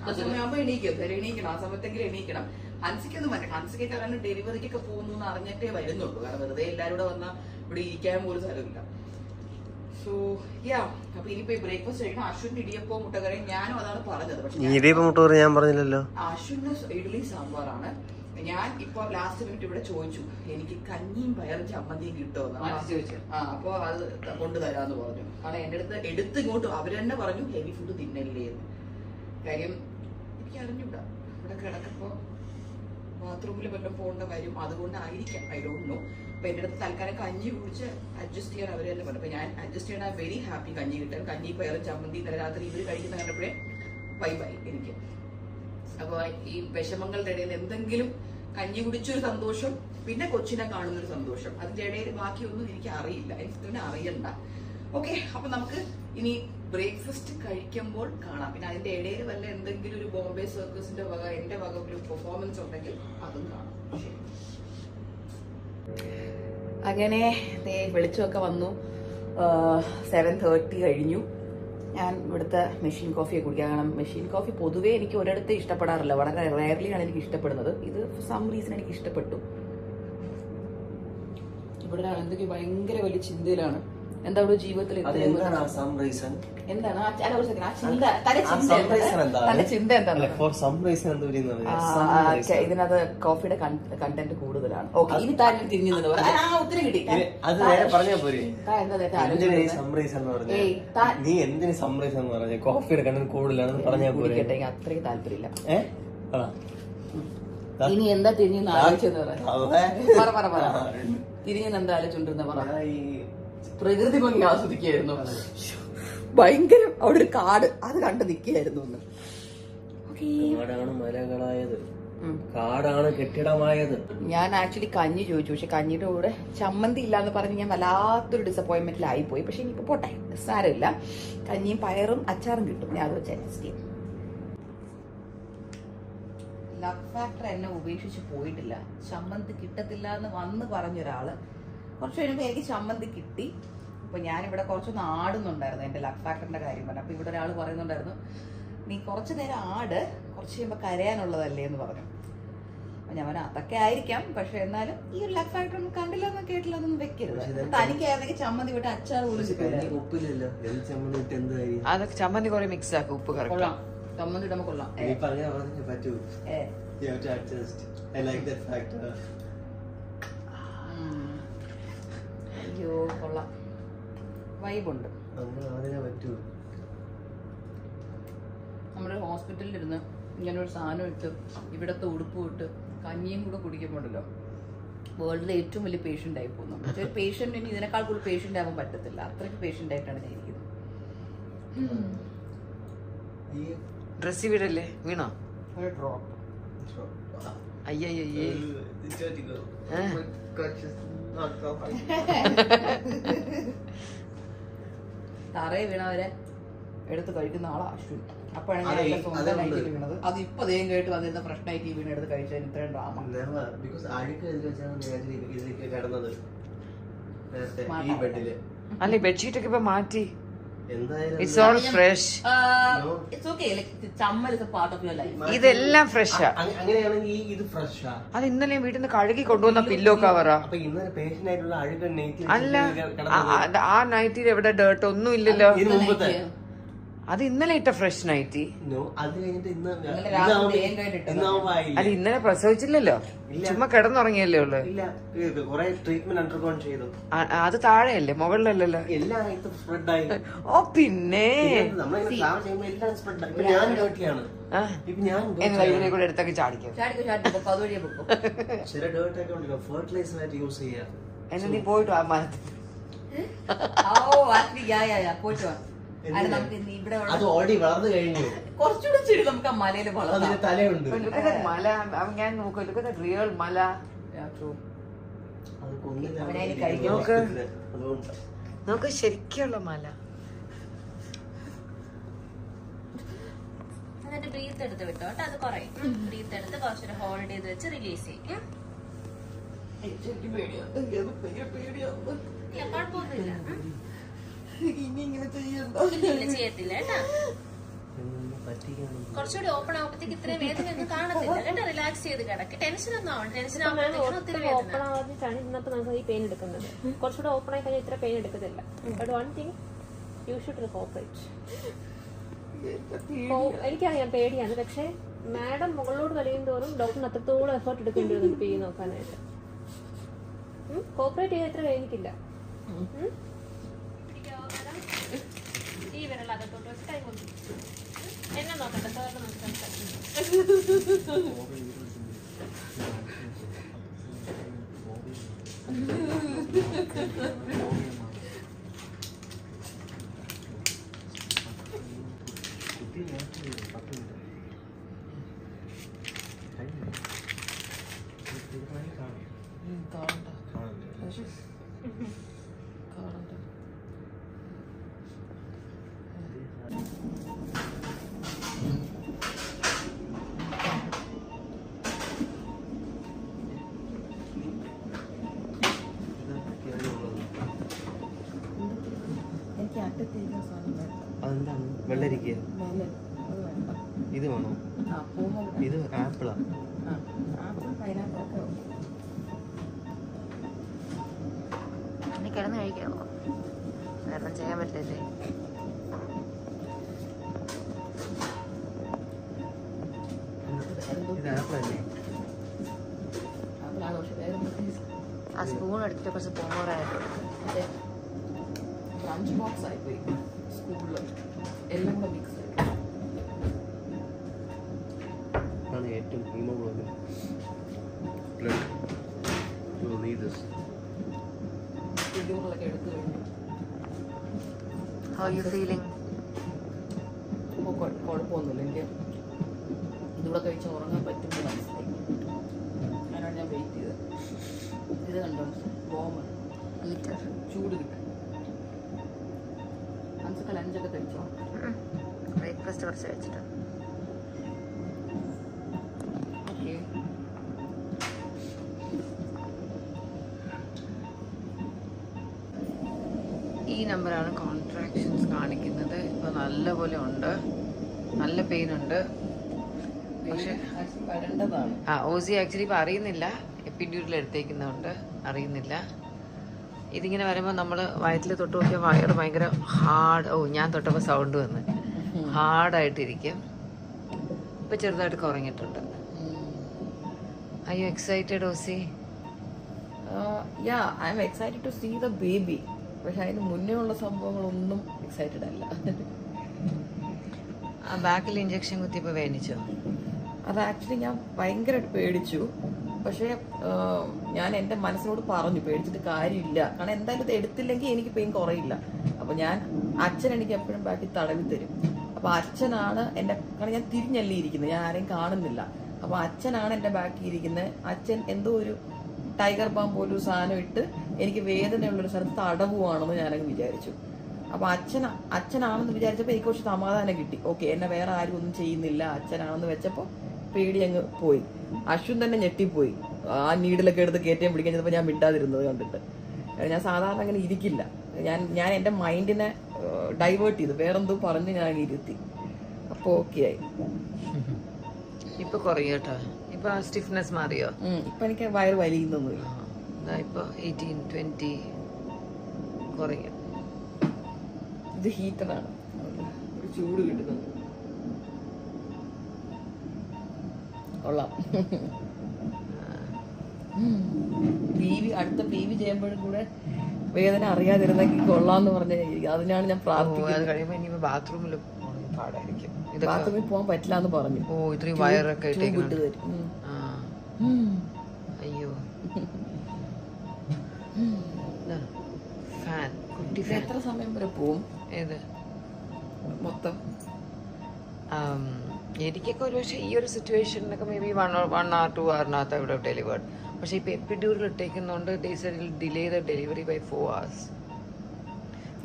ആ സമയമാകുമ്പോ എണീക്കണം. ആ സമയത്തെങ്കിലും എണീക്കണം. ഹൻസിക്കൊന്നും വരണം. ഹൻസിക്ക് കാരണം ഡെലിവറിക്കൊക്കെ പോകുന്നു എന്ന് അറിഞ്ഞിട്ടേ വരുന്നുള്ളൂ. കാരണം വെറുതെ എല്ലാവരും കൂടെ വന്നാൽ ഇവിടെ ഇരിക്കാൻ പോലും സ്ഥലമില്ല. സോ യാ, അപ്പൊ ഇനിയിപ്പോ ബ്രേക്ക്ഫാസ്റ്റ് കഴിക്കണം. അശ്വിന് ഇടിയപ്പോ മുട്ടക്കറിയും. ഞാനും അതാണ് പറഞ്ഞത്. പക്ഷെ ഞാൻ പറഞ്ഞില്ലല്ലോ. അശ്വിന് ഇഡ്ഡലി സാമ്പാറാണ്. ഞാൻ ഇപ്പൊ ലാസ്റ്റ് മിനിറ്റ് ഇവിടെ ചോദിച്ചു, എനിക്ക് കഞ്ഞിയും പയറും ചമ്മന്തിയും കിട്ടുമെന്ന്. അപ്പൊ അത് കൊണ്ടുതരാന്ന് പറഞ്ഞു. കാരണം എന്റെ അടുത്ത് ഇങ്ങോട്ട് അവര് തന്നെ പറഞ്ഞു ഹെവി ഫുഡ് തിന്നല്ലേ എന്ന്. കാര്യം എനിക്ക് അറിഞ്ഞൂടാ, ഇവിടെ കിടക്കുമ്പോ ബാത്റൂമിൽ വല്ലതും പോകേണ്ട കാര്യം അതുകൊണ്ടായിരിക്കാം, ഐ ഡോണ്ട് നോ. അപ്പൊ എന്റെ അടുത്ത് തൽക്കാലം കഞ്ഞി കുടിച്ച് അഡ്ജസ്റ്റ് ചെയ്യാൻ അവര് തന്നെ പറഞ്ഞു. അപ്പൊ ഞാൻ അഡ്ജസ്റ്റ് ചെയ്യാൻ വെരി ഹാപ്പി. കഞ്ഞി കിട്ടാൻ, കഞ്ഞി പയറും ചമ്മന്തി ഇന്നലെ രാത്രി ഇവര് കഴിക്കുന്ന കണ്ടപ്പോഴേ വൈബായി എനിക്ക്. അപ്പൊ ഈ വിഷമങ്ങളുടെ ഇടയിൽ എന്തെങ്കിലും കഞ്ഞി കുടിച്ചൊരു സന്തോഷം, പിന്നെ കൊച്ചിനെ കാണുന്നൊരു സന്തോഷം. അതിന്റെ ഇടയിൽ ബാക്കിയൊന്നും എനിക്ക് അറിയില്ല, എനിക്ക് തന്നെ അറിയണ്ട. ഓക്കെ, അപ്പൊ നമുക്ക് ഇനി ബ്രേക്ക്ഫാസ്റ്റ് കഴിക്കുമ്പോൾ കാണാം. പിന്നെ അതിന്റെ ഇടയിൽ വല്ല എന്തെങ്കിലും ഒരു ബോംബെ സർക്കസിന്റെ വക എന്റെ വക ഒരു പെർഫോമൻസ് ഉണ്ടെങ്കിൽ അതും കാണാം. അങ്ങനെ വെളിച്ചമൊക്കെ വന്നു. 7:30 കഴിഞ്ഞു. ഞാൻ ഇവിടുത്തെ മെഷീൻ കോഫിയെ കുടിക്കാം. കാരണം മെഷീൻ കോഫി പൊതുവേ എനിക്ക് ഒരിടത്ത് ഇഷ്ടപ്പെടാറില്ല, വളരെ റയർലിയാണ് എനിക്ക് ഇഷ്ടപ്പെടുന്നത്. ഇത് സം റീസൺ എനിക്ക് ഇഷ്ടപ്പെട്ടു. ഇവിടെ എന്തൊക്കെ ഭയങ്കര വലിയ ചിന്തയിലാണ്. എന്താ ഇവിടെ ജീവിതത്തിൽ എന്താണ് ചിന്ത, ഇതിനകത്ത് കോഫിയുടെ കണ്ടന്റ് കൂടുതലാണ്. ഓക്കെ, ഇനി താരം തിരിഞ്ഞു ഒത്തിരി കിട്ടി. നീ എന്തിന് സംറൈസ് എന്ന് പറഞ്ഞ കോഫിയുടെ കണ്ടന്റ് കൂടുതലാണെന്ന് പറഞ്ഞാൽ കുടിക്കട്ടെ, അത്രയും താല്പര്യമില്ല. ഇനി എന്താ തിരിഞ്ഞു ആലോചിച്ചെന്ന് പറ തിരിഞ്ഞെന്ന് എന്താ ആലോചിച്ചോണ്ടിരുന്ന പറ. പ്രകൃതി ഭംഗി ആസ്വദിക്കുകയായിരുന്നു. ഭയങ്കരം അവിടെ ഒരു കാട്, അത് കണ്ട് നിൽക്കുകയായിരുന്നു. ഒന്ന് കാടാണ് മലകളായത്, കാടാണ് കെട്ടിടമായത്. ഞാൻ ആക്ച്വലി കഞ്ഞി ചോദിച്ചു, പക്ഷെ കഞ്ഞിയുടെ കൂടെ ചമ്മന്തി ഇല്ലാന്ന് പറഞ്ഞ് ഞാൻ വല്ലാത്തൊരു ഡിസപ്പോയിന്റ്മെന്റിലായി പോയി. പക്ഷെ ഇനിയിപ്പോ പോട്ടെ, സാരമില്ല. കഞ്ഞിയും പയറും അച്ചാറും കിട്ടും, ഞാൻ അത് വെച്ച് അഡ്ജസ്റ്റ് ചെയ്യും. ലവ് ഫാക്ടർ എന്നെ ഉപേക്ഷിച്ച് പോയിട്ടില്ല. ചമ്മന്തി കിട്ടത്തില്ല എന്ന് വന്ന് പറഞ്ഞൊരാള് കുറച്ച് കഴിയുമ്പോൾ എനിക്ക് ചമ്മന്തി കിട്ടി. അപ്പൊ ഞാനിവിടെ കുറച്ചൊന്ന് ആടുന്നുണ്ടായിരുന്നു എന്റെ ലവ് ഫാക്ടറിന്റെ കാര്യം പറഞ്ഞു. അപ്പൊ ഇവിടെ ഒരാൾ പറയുന്നുണ്ടായിരുന്നു, നീ കുറച്ചു നേരം ആട്, കുറച്ച് കഴിയുമ്പോൾ കരയാനുള്ളതല്ലേ എന്ന് പറഞ്ഞു. അപ്പൊ ഞാൻ പറഞ്ഞു അതൊക്കെ ആയിരിക്കാം, പക്ഷെ എന്നാലും ഈ ഒരു ലവ് ഫാക്ടർ ഒന്നും കണ്ടില്ല എന്ന് കേട്ടില്ല എന്നൊന്നും വെക്കരുത്. തനിക്കായിരുന്നെങ്കിൽ ചമ്മന്തി വിട്ട് അച്ചാർ പോലും അതൊക്കെ ചമ്മന്തി കുറെ മിക്സ് ആക്കും, ഉപ്പ് കൊള്ളാം. ചമ്മന്തി ഇടുമ്പോ കൊള്ളാം. അയ്യോ കൊള്ളാം, വൈബുണ്ട്. നമ്മുടെ ഹോസ്പിറ്റലിലിരുന്ന് ഇങ്ങനെ ഒരു സാധനം ഇട്ട് ഇവിടത്തെ ഉടുപ്പ് ഇട്ട് കഞ്ഞിയും കൂടെ കുടിക്കുമ്പോണ്ടല്ലോ വേൾഡിലെ ഏറ്റവും വലിയ പേഷ്യന്റ് ആയി പോകുന്നു. പക്ഷേ പേഷ്യന്റിന് ഇതിനേക്കാൾ കൂടുതൽ പേഷ്യന്റ് ആവാൻ പറ്റത്തില്ല, അത്രയ്ക്ക് പേഷ്യന്റ് ആയിട്ടാണ് ഞാൻ ഇരിക്കുന്നത്. ഡ്രസ് വീടല്ലേ വീണോ? അയ്യേ തറയെ വീണവരെ എടുത്ത് കഴിക്കുന്ന ആളാ അശ്വിൻ. അപ്പോഴാണ് ഞാൻ എന്റെ സ്വന്തം നൈറ്റിൽ വീണത്. അത് ഇപ്പൊ ദേഹം കേട്ട് വന്നിരുന്ന പ്രശ്നമായിട്ട് വീണ് എടുത്ത് കഴിച്ചതിന് ഇത്രയും ഡ്രാമ. അല്ലെ ബെഡ്ഷീറ്റ് ഒക്കെ ഇപ്പൊ മാറ്റി. It's all fresh. It's okay. Like ചമ്മൽ is a part of your life. ഇതെല്ലാം ഫ്രഷാ. അങ്ങനെയാണെങ്കിൽ ഇത് ഫ്രഷാ. അത് ഇന്നലെ വീട്ടിൽ നിന്ന് കഴുകി കൊണ്ടുവന്ന പില്ലോ കവറാ. അപ്പൊ ഇന്നലെ പേഷ്യന്റ് ആയിട്ടുള്ള അഴുക നൈറ്റ് അല്ല, ആ നൈറ്റിൽ എവിടെ ഡേർട്ട് ഒന്നും ഇല്ലല്ലോ. അത് ഇന്നലെ ഇട്ട ഫ്രഷ് നൈറ്റി. അത് കഴിഞ്ഞിട്ട് അത് ഇന്നലെ പ്രസവിച്ചില്ലല്ലോ, ചുമ്മാ കിടന്നുറങ്ങിയല്ലേ ഉള്ളു. അത് താഴെയല്ലേ, മുകളിലല്ലല്ലോ. ഓ പിന്നെ ഇതിനെ കൂടെ എടുത്തൊക്കെ ചാടിക്കും. എന്നെ നീ പോയിട്ട് ആ മരത്തിൽ അത് ഓടി വളർന്നു കഴിഞ്ഞു. കുറച്ചുകൂടെ ചെടി നമുക്ക് ആ മലയിൽ വളർന്നു. തലയുണ്ട് മല. ഞാൻ നോക്കും റിയൽ മല. നോക്ക് ശരിക്കുള്ള മല. എന്നിട്ട് ബ്രീത്ത് എടുത്ത് വിട്ടോട്ടെ, അത് കുറയും. ബ്രീത്ത് എടുത്ത് കുറച്ചൊരു ഹോൾഡ് ചെയ്ത് വെച്ച് റിലീസ് ചെയ്യും. കുഴപ്പമൊന്നുമില്ല, ചെയ്യത്തില്ല കേട്ടാ. കുറച്ചുകൂടി ഓപ്പൺ ആവുമ്പത്തേക്ക് ഇത്രയും വേദന ഒന്നും കാണത്തില്ല കേട്ടോ. റിലാക്സ് ചെയ്ത് കിടക്ക്, ടെൻഷൻ ഒന്നും ആവണം. ടെൻഷൻ ആവുമ്പോഴത്തേക്കും ഒത്തിരി ഓപ്പൺ ആവാതിട്ടാണ് ഇന്നത്തെ നമുക്ക് ഈ പെയിൻ എടുക്കുന്നത്. കുറച്ചുകൂടെ ഓപ്പൺ ആയി കഴിഞ്ഞാൽ ഇത്ര പെയിൻ എടുക്കത്തില്ല. But one thing, you should cooperate. എനിക്കറിയാം പേടിയാണ്, പക്ഷെ മാഡം മുകളിലോട്ട് കഴിയും തോറും ഡോക്ടറിന് അത്രത്തോളം എഫേർട്ട് എടുക്കേണ്ടി വരുന്നുണ്ട് പെയിൻ നോക്കാനായിട്ട്. കോപ്പറേറ്റ് ചെയ്യാൻ ഇത്ര വേദനിക്കില്ല. ഈ വിരൽ അകത്തോട്ട് വെച്ച് കൈ കൊണ്ടു എന്നെ നോക്കട്ടെ, സാറിന് എനിക്ക് അറ്റത്തേക്ക് സാധനം വേണ്ട. അതെന്താണ് വെള്ളരിക്ക? മേലെ അത് വേണ്ട. ഇത് വേണോ? ആ പൂമ ഇത് ആപ്പിളാ? ആപ്പിൾ പൈനാപ്പിൾ ഒക്കെ ഓക്കെ. ഇനി കിടന്ന് കഴിക്കാമോ? വേറെ ചെയ്യാൻ പറ്റില്ലേ? ഇത് ആപ്പിളല്ലേ? ആപ്പിളാണ്, പക്ഷെ വേറെ ആ സ്പൂൺ എടുത്തിട്ട് കുറച്ച് പോരായിട്ട് അതെ ലഞ്ച് ബോക്സ് ആയിപ്പോയി സ്കൂളിൽ, എല്ലാം കൂടെ മിക്സ് ആയി. ആണ് ഏറ്റവും haemoglobin blood. You need this. ഷെഡ്യൂളൊക്കെ എടുത്തു കഴിഞ്ഞു. How you feeling? ഇപ്പോൾ കുഴപ്പമൊന്നുമില്ല, എനിക്ക് ഇതുകൂടെ കഴിച്ച് ഉറങ്ങാൻ പറ്റുമ്പോൾ മനസ്സിലായി. അതിനാണ് ഞാൻ വെയിറ്റ് ചെയ്തത്. ഇത് കണ്ടോ, ബോമർ ഹീറ്റർ ചൂട് കിട്ടും. അഞ്ചൊക്കെ ലഞ്ചൊക്കെ കഴിച്ചോ? ബ്രേക്ക്ഫാസ്റ്റ് കുറച്ച് കഴിച്ചിട്ട് ഓക്കെ. ഈ നമ്പറാണ് കോൺട്രാക്ഷൻസ് കാണിക്കുന്നത്. ഇപ്പോൾ നല്ലപോലെ ഉണ്ട്, നല്ല പെയിൻ ഉണ്ട്. പക്ഷെ വരേണ്ടതാണ്. ഓസി ആക്ച്വലി ഇപ്പോൾ അറിയുന്നില്ല, എപ്പിഡ്യൂറിൽ എടുത്തേക്കുന്നതുകൊണ്ട് അറിയുന്നില്ല. ഇതിങ്ങനെ വരുമ്പോൾ നമ്മൾ വയറ്റിൽ തൊട്ട് നോക്കിയാൽ വയറ് ഭയങ്കര ഹാർഡ്. ഞാൻ തൊട്ടപ്പോൾ സൗണ്ട് വന്ന് ഹാർഡായിട്ടിരിക്കും. ഇപ്പം ചെറുതായിട്ട് കുറഞ്ഞിട്ടുണ്ട്. Are you excited, Osi? Yeah, I am excited to see the baby. പക്ഷെ അതിന് മുന്നേ ഉള്ള സംഭവങ്ങളൊന്നും എക്സൈറ്റഡ് അല്ല. ആ ബാക്കിൽ ഇഞ്ചക്ഷൻ കുത്തിയപ്പോൾ വേണിച്ചോ? അത് ആക്ച്വലി ഞാൻ ഭയങ്കരമായിട്ട് പേടിച്ചു. പക്ഷേ ഞാൻ എൻ്റെ മനസ്സിനോട് പറഞ്ഞു പേടിച്ചിട്ട് കാര്യമില്ല, കാരണം എന്തായാലും ഇത് എടുത്തില്ലെങ്കിൽ എനിക്ക് പെയിൻ കുറയില്ല. അപ്പോൾ അച്ഛൻ എനിക്ക് എപ്പോഴും ബാക്കി തടവി തരും. അപ്പോൾ അച്ഛനാണ് എൻ്റെ, കാരണം ഞാൻ തിരിഞ്ഞല്ലേ ഇരിക്കുന്നത്, ഞാൻ ആരെയും കാണുന്നില്ല. അപ്പോൾ അച്ഛനാണ് എൻ്റെ ബാക്കി ഇരിക്കുന്നത്. അച്ഛൻ എന്തോ ഒരു ടൈഗർ ബാം പോലൊരു സാധനം ഇട്ട് എനിക്ക് വേദനയുള്ളൊരു സ്ഥലത്ത് തടവുവാണെന്ന് ഞാനങ്ങ് വിചാരിച്ചു. അപ്പോൾ അച്ഛനാണെന്ന് വിചാരിച്ചപ്പോൾ എനിക്ക് കുറച്ച് സമാധാനം കിട്ടി. ഓക്കെ, എന്നെ വേറെ ആരും ഒന്നും ചെയ്യുന്നില്ല, അച്ഛനാണെന്ന് വെച്ചപ്പോൾ പേടി അങ്ങ് പോയി. അശ്വിൻ തന്നെ ഞെട്ടിപ്പോയി. ആ നീഡിലൊക്കെ എടുത്ത് കയറ്റാൻ പിടിക്കാൻ ചെന്നപ്പോൾ ഞാൻ മിണ്ടാതിരുന്നത് കണ്ടിട്ട്. ഞാൻ സാധാരണ അങ്ങനെ ഇരിക്കില്ല. ഞാൻ എൻ്റെ മൈൻഡിനെ ഡൈവേർട്ട് ചെയ്തു, വേറെന്തോ പറഞ്ഞ് ഞാൻ ഇരുത്തി. അപ്പോൾ ഓക്കെ ആയി. ഇപ്പൊ കുറയട്ടോ? ഇപ്പൊ ആ സ്റ്റിഫ്നെസ് മാറിയോ? ഇപ്പൊ എനിക്ക് വയറ് വലിയുന്നൊന്നുമില്ല. ഇപ്പൊ 18-20 കുറയും. ഇത് ഹീറ്ററാണ്, ഒരു ചൂട് കിട്ടുന്നത്. കൊള്ളാം. അടുത്ത PV ചെയ്യുമ്പോഴും കൂടെ വേദന അറിയാതിരുന്നെങ്കിൽ കൊള്ളാന്ന് പറഞ്ഞ, അതിനാണ് ഞാൻ പ്രാർത്ഥിക്കുന്നത്. അത് കഴിയുമ്പോ ഇനി ബാത്റൂമിൽ പാടായിരിക്കും. ബാത്റൂമിൽ പോകാൻ പറ്റില്ല എന്ന് പറഞ്ഞു. ഇത്രയും വയറൊക്കെ വിട്ട് തരും. അയ്യോ. ഫാൻ, കുട്ടി ഫാൻ. എത്ര സമയം വരെ പോവും ഏത് മൊത്തം? എനിക്കൊക്കെ ഒരു പക്ഷേ ഈ ഒരു സിറ്റുവേഷനിലൊക്കെ മേ ബി 1 or 2 hours ഇവിടെ ഡെലിവേർഡ്. പക്ഷെ ഇപ്പൊ എപ്പിഡ്യൂറിൽ ഇട്ടേക്കുന്നതുകൊണ്ട് delay the delivery by 4 hours.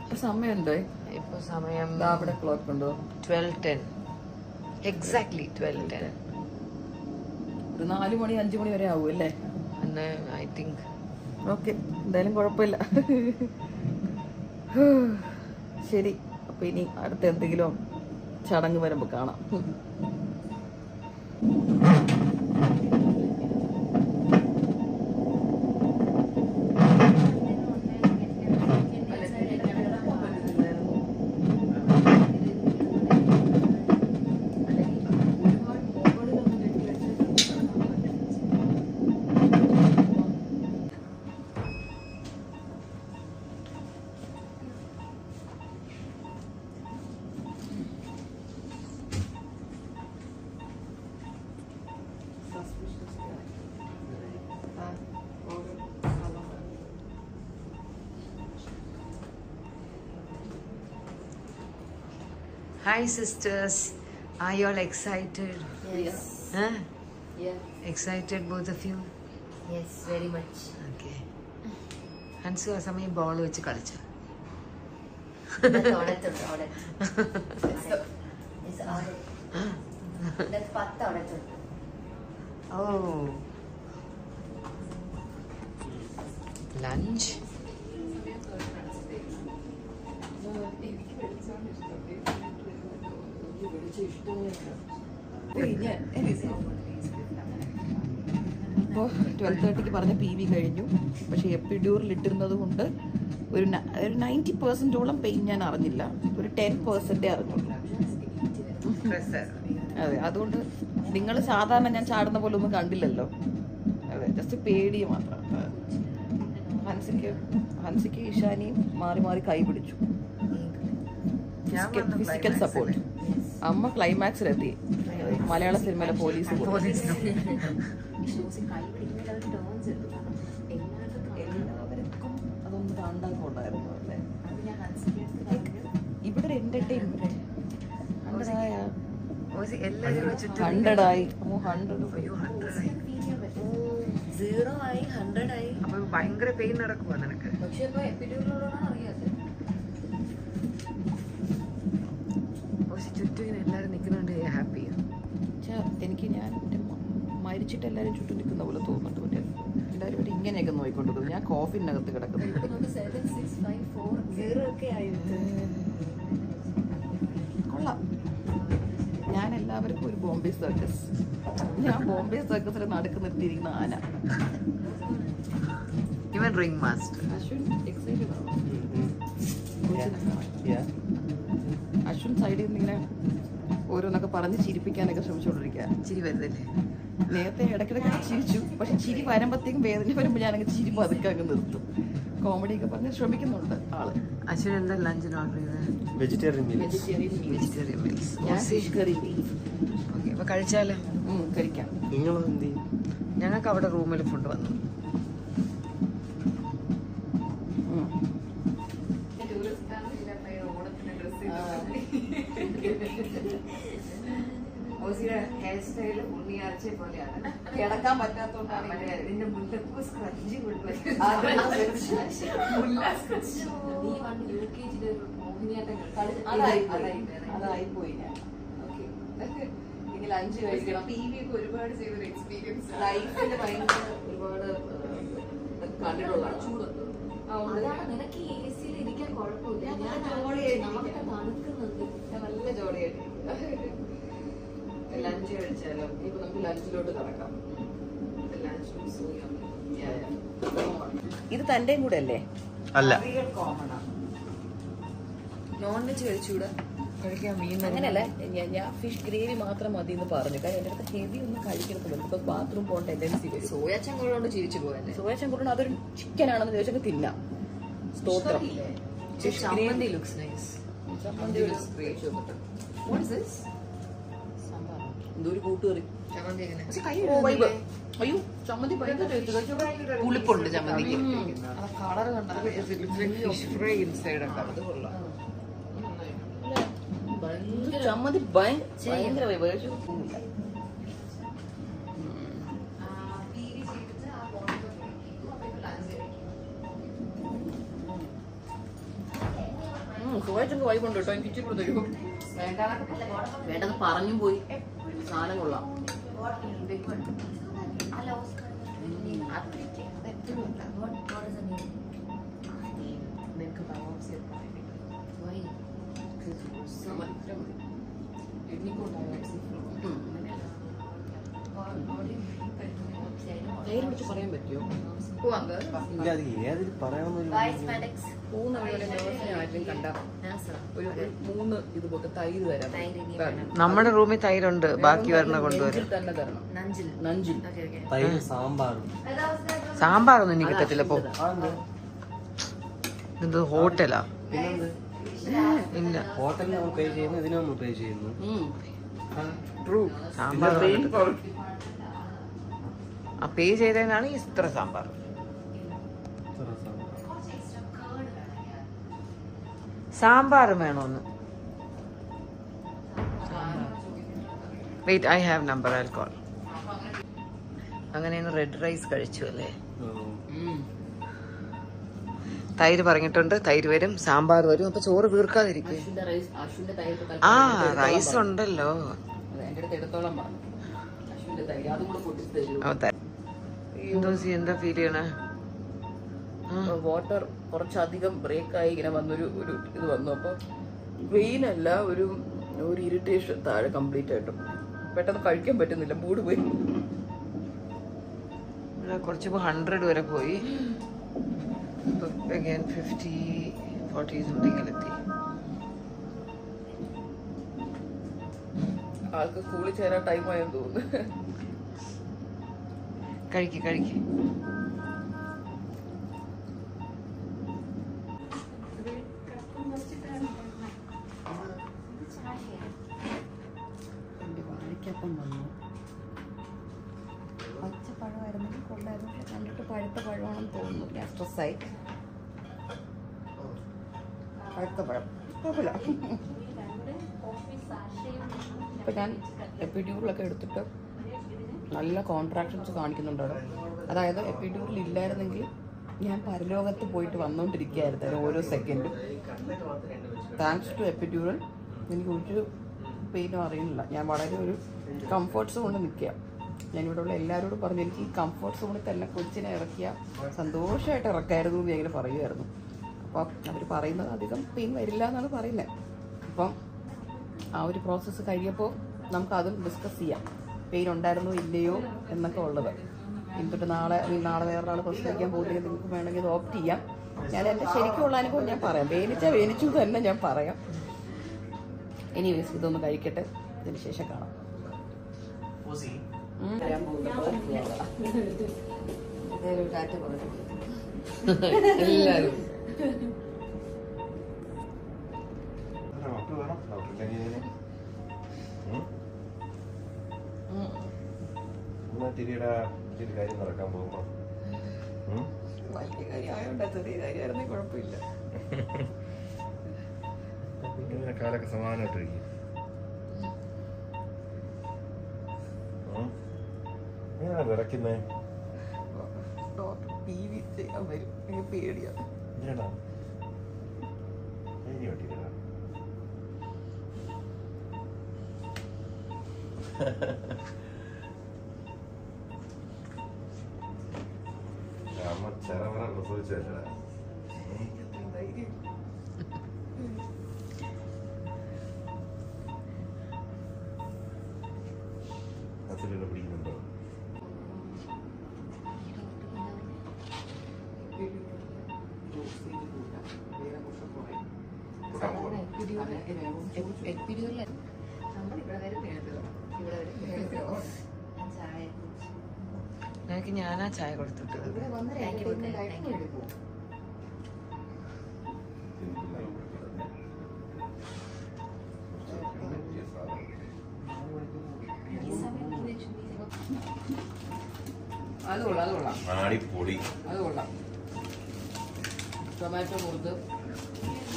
ഇപ്പൊ സമയമുണ്ടോ? ഇപ്പൊ സമയം അവിടെ ക്ലോക്ക് ഉണ്ടോ? 12:10. എക്സാക്ട്ലി 12:10. ഒരു 4 മണി 5 മണി വരെ ആവും അല്ലേ? അന്ന് ഐ തിങ്ക്. ഓക്കെ, എന്തായാലും കുഴപ്പമില്ല. ശരി, അപ്പൊ ഇനി അടുത്ത എന്തെങ്കിലും ചടങ്ങ് വരുമ്പോ കാണാം. Hi sisters, are you all excited? Yes. Huh? Yeah. Excited both of you? Yes, very much. Okay. Hansu ആ സമയം ബോൾ വെച്ച് കളിച്ചു. That's audit. It's audit. That's 10 audit. Oh. Lunch. ഇപ്പോൾ 12:30 പറഞ്ഞ PV കഴിഞ്ഞു. പക്ഷേ എപ്പിഡ്യൂറിൽ ഇട്ടിരുന്നത് കൊണ്ട് ഒരു 90% പെയിൻ ഞാൻ അറിഞ്ഞില്ല. ഒരു 10% അറിഞ്ഞുള്ളൂ. അതെ, അതുകൊണ്ട് നിങ്ങൾ സാധാരണ ഞാൻ ചാടുന്ന പോലെ ഒന്നും കണ്ടില്ലല്ലോ. അതെ, ജസ്റ്റ് പേടിയ മാത്രം. ഹൻസിക്ക് ഇഷാനിയും മാറി മാറി കൈ പിടിച്ചു. Physical support. അമ്മ ക്ലൈമാക്സിലെത്തി. മലയാള സിനിമയിലെ പോലീസ് എല്ലാവർക്കും അതൊന്നും കണ്ടാക്കുണ്ടായിരുന്നു അല്ലേ. ഇവിടെ ഒരു എന്റർടൈൻമെന്റ് 100 ആയി. 0 ആയി 100 ആയി. അപ്പൊ ഭയങ്കര പെയിൻ നടക്കുവാ നിനക്ക്. പക്ഷെ ഇപ്പൊ എപ്പിഡ്യൂറിലുള്ളതാണ് അറിയാത്തത്. ചുറ്റും ഇങ്ങനെ എല്ലാരും നിൽക്കുന്നുണ്ട്. ഹാപ്പിയാ. എനിക്ക് ഞാൻ മരിച്ചിട്ട് എല്ലാവരും ചുറ്റും നിൽക്കുന്ന പോലെ തോന്നുന്നുണ്ട്. മറ്റേ എല്ലാവരും ഇവിടെ ഇങ്ങനെയൊക്കെ നോക്കിക്കൊണ്ടിരിക്കുന്നു. ഞാൻ കോഫിനകത്ത് കിടക്കുന്നു. 7, 6, 5, 4, 0 ഒക്കെ ആയി. കൊള്ളാം. ഞാൻ എല്ലാവർക്കും ഒരു ബോംബെ സർക്കസ്. ഞാൻ ബോംബെ സർക്കസിൽ നടുക്ക് നിർത്തിയിരിക്കുന്ന ആന. ഇവൻ റിംഗ് മാസ്റ്റർ. അശ്വിൻ എക്സൈറ്റഡ് ആണോ? അശ്വിൻ സൈഡിൽ നിന്ന് ഇങ്ങനെ ഓരോന്നൊക്കെ പറഞ്ഞ് ചിരിപ്പിക്കാനൊക്കെ ശ്രമിച്ചുകൊണ്ടിരിക്കുക. ചിരി വരുന്നില്ലേ? നേരത്തെ ഇടയ്ക്കിടയ്ക്ക് ചിരിച്ചു. പക്ഷെ ചിരി വരുമ്പോഴത്തേക്കും വേദന വരുമ്പോൾ ഞാനങ്ങ് ചിരി പതുക്കെ അങ്ങ് നിർത്തും. കോമഡിയൊക്കെ പറഞ്ഞ് ശ്രമിക്കുന്നുണ്ട് ആള്. അശ്വിൻ എന്താ ലഞ്ചിന് ഓർഡർ ചെയ്തത്? Vegetarian meals. Vegetarian meals. ഞാൻ ഫിഷ് കറി ഓക്കെ, അപ്പൊ കഴിച്ചാലോ? കഴിക്കാം. നിങ്ങളെന്ത് ചെയ്യും? ഞങ്ങൾക്ക് അവിടെ റൂമിൽ ഫുഡ് വന്നു. ഹെയർ സ്റ്റൈല് ഉണ്ണിയാഴ്ച പോലെയാണ്. കിടക്കാൻ പറ്റാത്തോണ്ടാണ് നിന്റെ മുല്ലപ്പൂ സ്ക്രഞ്ച് കൊണ്ടുവരും. അതായിപ്പോയി ഞാൻ. ഇനി ലഞ്ച് കഴിക്കണം. ഒരുപാട് ചെയ്തൊരു എക്സ്പീരിയൻസ് ലൈഫിൽ ഭയങ്കര ഒരുപാട് കണ്ടിട്ടുള്ളതാണ്. ചൂടുണ്ട്. അതാണ് നിനക്ക് AC-യിൽ ഇരിക്കാൻ കുഴപ്പമില്ല. ഞാൻ നമുക്ക് തണുക്കുന്നുണ്ട്. നല്ല ജോളിയായിട്ട് ലഞ്ച് കഴിച്ചാലോ? ഇപ്പൊ നമുക്ക് ലഞ്ചിലോട്ട് കിടക്കാം. ഇത് തന്റെയും കൂടെ അല്ലേ? അല്ല, കോമൺ ആണ്. നോൺ വെജ് കഴിച്ചുകൂടാ? കഴിക്കാൻ മീൻ അങ്ങനെയല്ല, ഞാൻ ഫിഷ് ഗ്രേവി മാത്രം മതി എന്ന് പറഞ്ഞു. കാരണം എന്റെ അടുത്ത് ഹെവി ഒന്നും കഴിക്കണത്തില്ല. ഇപ്പൊ ബാത്റൂം പോകാൻ ടെൻഡൻസി വരും. സോയാ ചങ്കുകളോണ്ട് ചിരിച്ചു പോയല്ലേ? സോയ ചങ്കുറിന് അതൊരു ചിക്കൻ ആണെന്ന് ചോദിച്ചൊക്കെ തിന്നാം. സ്തോത്രം. ചമ്മന്തി ലുക്സ് നൈസ്. ചമ്മന്തി എന്തൊരു കൂട്ടുകറി. ചമ്മന്തി എങ്ങനെ? അയ്യോ, ചമ്മന്തി ഭയങ്കര പുളിപ്പുണ്ട് ചമ്മന്തിക്ക്. കളർ ഫിഷ് ഫ്രൈ ഇൻസൈഡ് ഒക്കെ. അത് കൊള്ളാം. ചമ്മന്തി ഭയങ്കര വേവില്ല. സോയച്ചൊക്കെ വൈബുണ്ട് കേട്ടോ. എനിക്ക് ഇച്ചിരി കൂടെ തരുമോ? വേണ്ടെന്ന് പറഞ്ഞും പോയി. സാധനം കൊള്ളാം. പേര് വിളിച്ച് പറയാൻ പറ്റുമോ? ഇല്ല, അത് ഏതിൽ പറയാമെന്നൊരു ആരും കണ്ട ഒരു 3 ഇതുപോലെ തൈര് തരാം. നമ്മുടെ റൂമിൽ തൈരുണ്ട്. ബാക്കി വരണ കൊണ്ടുവരും. തന്നെ തരണം. നഞ്ചിൽ തൈര് സാമ്പാറും. സാമ്പാറൊന്നും എനിക്ക് കിട്ടത്തില്ല. ഇപ്പൊ ഇത് ഹോട്ടലാ? ഇല്ല, ഹോട്ടലിൽ നമ്മൾ പേ ചെയ്യുന്നു, ഇതിന് നമ്മൾ പേ ചെയ്യുന്നു. സാമ്പാർ ആ പേ ചെയ്തതിനാണ് ഇത്ര സാമ്പാർ. സാമ്പാർ വേണോന്ന്. Wait, I have number, I call. അങ്ങനെയാണ് റെഡ് റൈസ് കഴിച്ചു അല്ലേ? തൈര് പറഞ്ഞിട്ടുണ്ട്. തൈര് വരും, സാമ്പാർ വരും. അപ്പൊ ചോറ് വീർക്കാതിരിക്കും. ആ, റൈസ് ഉണ്ടല്ലോ. എന്റെ അടുത്ത് എടുത്തോളം പറഞ്ഞു. അശ്വിന്റെ തൈര് അതും കൂടെ പൊട്ടിച്ച് തരും. എന്താ ഫീൽ ചെയ്യണേ? വാട്ടർ കുറച്ചധികം ബ്രേക്കായി ഇങ്ങനെ വന്നൊരു ഇത് വന്നു. അപ്പോൾ പെയിൻ അല്ല, ഒരു ഇറിറ്റേഷൻ താഴെ കംപ്ലീറ്റ് ആയിട്ടും. പെട്ടെന്ന് കഴിക്കാൻ പറ്റുന്നില്ല, മൂഡ് പോയി. കുറച്ച് 100 വരെ പോയി. 50-40 സംതിങ്ങിലെത്തി. ആൾക്ക് സ്കൂളിൽ ചേരാൻ ടൈമായെന്ന് തോന്നുന്നു. കഴിക്ക് വാഴയ്ക്കപ്പം വന്നു. പച്ചപ്പഴമായിരുന്നെങ്കിൽ കൊള്ളായിരുന്നു, പക്ഷെ കണ്ടിട്ട് പഴുത്ത പഴമാണെന്ന് തോന്നുന്നു. ഞാൻ സ്ട്രെസ്സായി. പഴുത്ത പഴം കുഴപ്പമില്ല. ഇപ്പം ഞാൻ എപ്പിഡ്യൂറിലൊക്കെ എടുത്തിട്ട് നല്ല കോൺട്രാക്ഷൻസ് കാണിക്കുന്നുണ്ട് അവിടെ. അതായത് എപ്പിഡ്യൂറിൽ ഇല്ലായിരുന്നെങ്കിൽ ഞാൻ പരലോകത്ത് പോയിട്ട് വന്നുകൊണ്ടിരിക്കുകയായിരുന്നു ഓരോ സെക്കൻഡും. താങ്ക്സ് ടു എപ്പിഡ്യൂറൽ എനിക്ക് ഒരു പെയിനും അറിയുന്നില്ല. ഞാൻ വളരെ ഒരു കംഫർട്ട് സോണിൽ നിൽക്കുക. ഞാനിവിടെ ഉള്ള എല്ലാവരോടും പറഞ്ഞു എനിക്ക് ഈ കംഫർട്ട് സോണിൽ തന്നെ കൊച്ചിനെ ഇറക്കിയ സന്തോഷമായിട്ട് ഇറക്കായിരുന്നു എന്ന് ഞാൻ പറയുമായിരുന്നു. അപ്പം അവർ പറയുന്നത് അധികം പെയിൻ വരില്ല എന്നാണ് പറയുന്നത്. അപ്പം ആ ഒരു പ്രോസസ്സ് കഴിയപ്പോൾ നമുക്കതും ഡിസ്കസ് ചെയ്യാം, പെയിൻ ഉണ്ടായിരുന്നോ ഇല്ലയോ എന്നൊക്കെ ഉള്ളത്. എന്നിട്ട് നാളെ വേറൊരാൾ പ്രസവിക്കാൻ പോകുന്നെങ്കിൽ നിങ്ങൾക്ക് വേണമെങ്കിൽ ഇത് ഓപ്റ്റ് ചെയ്യാം. ഞാൻ എൻ്റെ ശരിക്കുള്ള അനുഭവം ഞാൻ പറയാം. വേനിച്ചു തന്നെ ഞാൻ പറയാം. എനിവേസ് ഇതൊന്ന് കഴിക്കട്ടെ, ഇതിന് ശേഷം കാണാം. എല്ലാരും കാര്യം നടക്കാൻ പോകുമ്പോ വലിയ കാര്യമായോണ്ടാ, ചെറിയ കാര്യമായിരുന്നെങ്കിൽ കുഴപ്പമില്ല. കാലൊക്കെ സമാധാനമായിട്ടിരിക്കും. എങ്ങനെയാ വിറയ്ക്കുന്നേ? ഡോക്ടർ PV ചെയ്യാൻ വരും, എനിക്ക് പേടിയാണ്. അമ്മ ചെറവറ പ്രസവിച്ചല്ല. അച്ഛനെ പിടിക്കുന്നുണ്ടോ? നിനക്ക് ഞാനാ ചായ കൊടുത്തിട്ടത്. അത് കൊള്ളാം. ആടിപ്പൊളി. അത് കൊള്ളാം. ടൊമാറ്റോ കൊടുത്ത്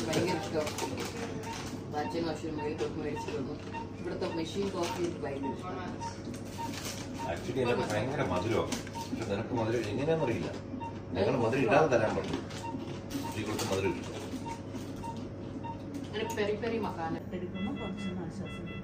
ഭയങ്കര ഇഷ്ടം. അച്ഛനും അച്ഛനും മേടിച്ചു തന്നു. ഇവിടുത്തെ മെഷീൻ കോഫി ഭയങ്കര ഇഷ്ടമാണ്. ആക്ച്വലി എനിക്ക് ഭയങ്കര മധുരമാണ്. പക്ഷെ നിനക്ക് മധുരം എങ്ങനെയാണെന്നറിയില്ല. ഞങ്ങൾ മധുരം ഇല്ലാതെ തരാൻ പറ്റും. സ്ത്രീകൾക്ക് മധുരം ഇല്ല. അങ്ങനെ പെരി പെരി മസാല എടുക്കുമ്പോൾ കുറച്ചൊന്ന് ആശ്വാസം കിട്ടും.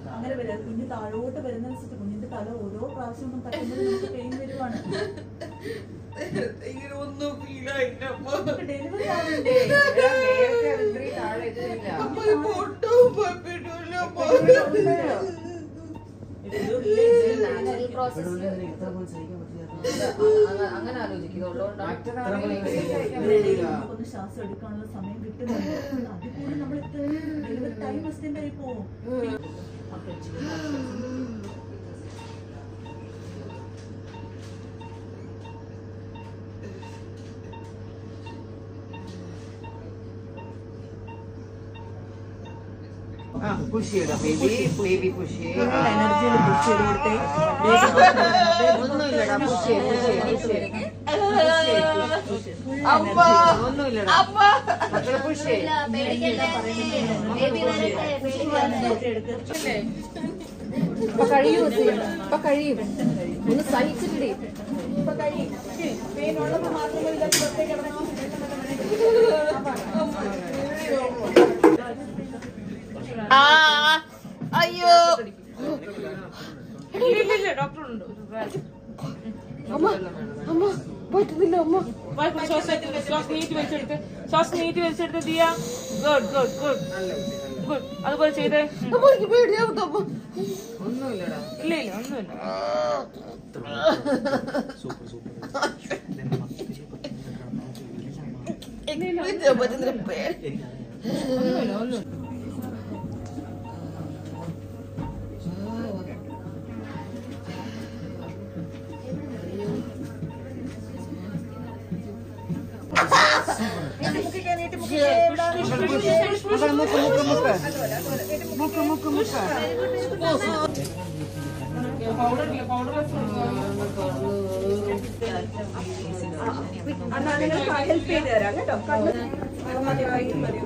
അങ്ങനെ വരും. കുഞ്ഞ് താഴോട്ട് വരുന്നതനുസരിച്ച് കുഞ്ഞിന്റെ തല ഓരോ പ്രാവശ്യം തട്ടുമ്പോൾ നമുക്ക് പെയിൻ വരുവാണ്. ഡെലിവറി ആവണ്ടേ? അങ്ങനെ ആലോചിക്കുന്നുള്ളതുകൊണ്ടാണ് ഒന്ന് ശ്വാസം എടുക്കാനുള്ള സമയം കിട്ടുന്നുണ്ട്. അതിൽ കൂടി നമ്മൾ ഡെലിവറി ടൈം എക്സ്റ്റെൻഡ് ആയി പോകും. ബേബി പുഷ് എനർജിയിൽ പുഷ് ചെയ്ത് കൊടുത്തേ. ഒന്നുമില്ലടാ, പുഷ് ഇപ്പൊ കഴിയും ഇപ്പൊ കഴിയും ഒന്ന് സഹിച്ചിട്ടില്ലേ അയ്യോ ഡോക്ടറുണ്ട് അമ്മ അമ്മ പറ്റുന്നില്ല അമ്മ ശ്വാസം നീട്ടി വലിച്ചെടുത്ത് Diya good good good good അതുപോലെ ചെയ്തേ ഒന്നുമില്ലടാ ഇല്ല ഇല്ല ഒന്നുമില്ല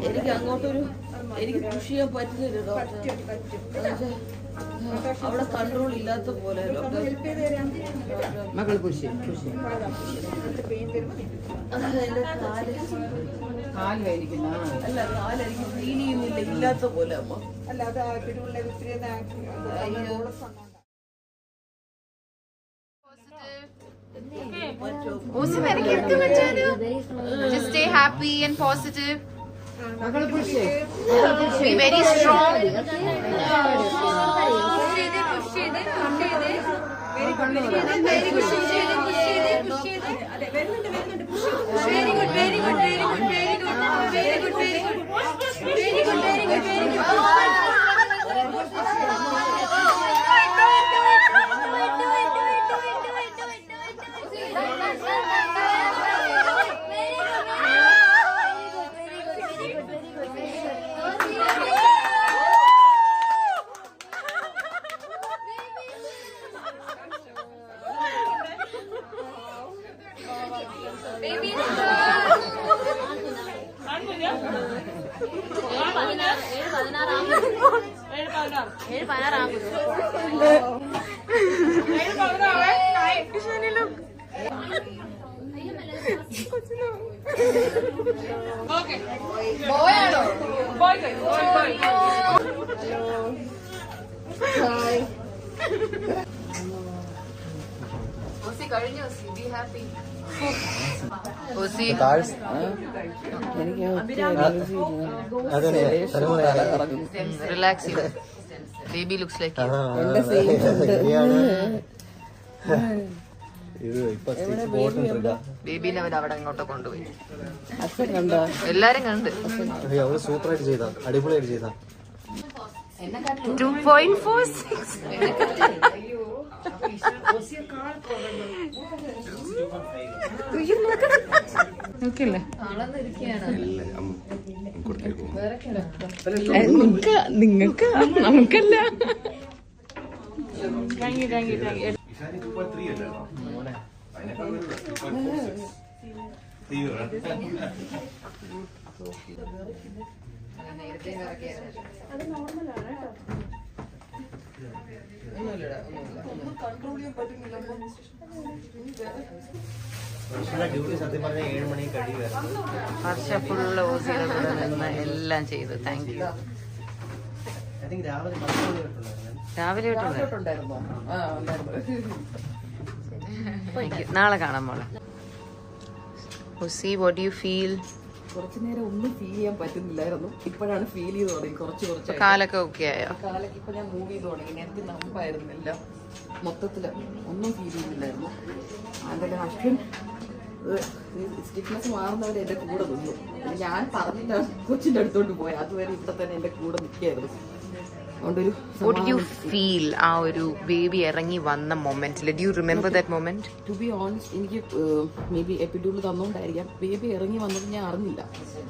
എനിക്ക് അങ്ങോട്ടൊരു എനിക്ക് പുഷ് ചെയ്യാൻ പറ്റുന്നില്ല അവിടെ കൺട്രോൾ ഇല്ലാത്ത പോലെ മകൾ പുഷ് കാല് വേദനിക്കുന്ന അല്ല കാലെനിക്ക് ഫീൽ ചെയ്യുന്നില്ല ഇല്ലാത്ത പോലെ അമ്മ Just stay happy and positive. Be very strong. Relax you. Baby looks like you. ബേബിനെ അവർ അവിടെ അങ്ങോട്ട് കൊണ്ടുപോയി. എല്ലാരും കണ്ട്. സൂപ്പറായിട്ട് ചെയ്താ, അടിപൊളിയായിട്ട് ചെയ്താ. 2.46. നിങ്ങൾക്ക് നമുക്കല്ല. സത്യം പറഞ്ഞ 7 മണി കഴിയുമായിരുന്നു. വർഷ ഫുള്ള് ഓസിയുടെ കൂടെ നിന്ന് എല്ലാം ചെയ്തു. Thank you. രാവിലെ ഉണ്ടായിരുന്നോ? നാളെ കാണാൻ മോളെ. Aussie, what do you feel? കുറച്ചു നേരം ഒന്നും ഫീൽ ചെയ്യാൻ പറ്റുന്നില്ലായിരുന്നു. ഇപ്പോഴാണ് ഫീൽ ചെയ്ത് തുടങ്ങി. കുറച്ച് കാലൊക്കെ ഓക്കെ ആയോ? കാലൊക്കെ ഇപ്പൊ ഞാൻ മൂവ് ചെയ്ത് തുടങ്ങി. നേരത്തെ നമ്പായിരുന്നില്ല, മൊത്തത്തില് ഒന്നും ഫീൽ ചെയ്യുന്നില്ലായിരുന്നു. അതിന്റെ അശ്വിൻ സ്റ്റിഫ്നെസ് മാറുന്നവരെ എന്റെ കൂടെ നിന്നു. ഞാൻ പറഞ്ഞില്ല കൊച്ചിന്റെ അടുത്തോട്ട് പോയി. അതുവരെ ഇവിടെ തന്നെ എന്റെ കൂടെ നിൽക്കായിരുന്നു. അതുകൊണ്ടൊരു What do you feel ആ ഒരു ബേബി ഇറങ്ങി വന്ന മൊമെന്റിൽ? Do you remember that moment? To be honest, എനിക്ക് മേ ബി എപ്പിഡ്യൂൾ തന്നോണ്ടായിരിക്കാം ബേബി ഇറങ്ങി വന്നത് ഞാൻ അറിഞ്ഞില്ല.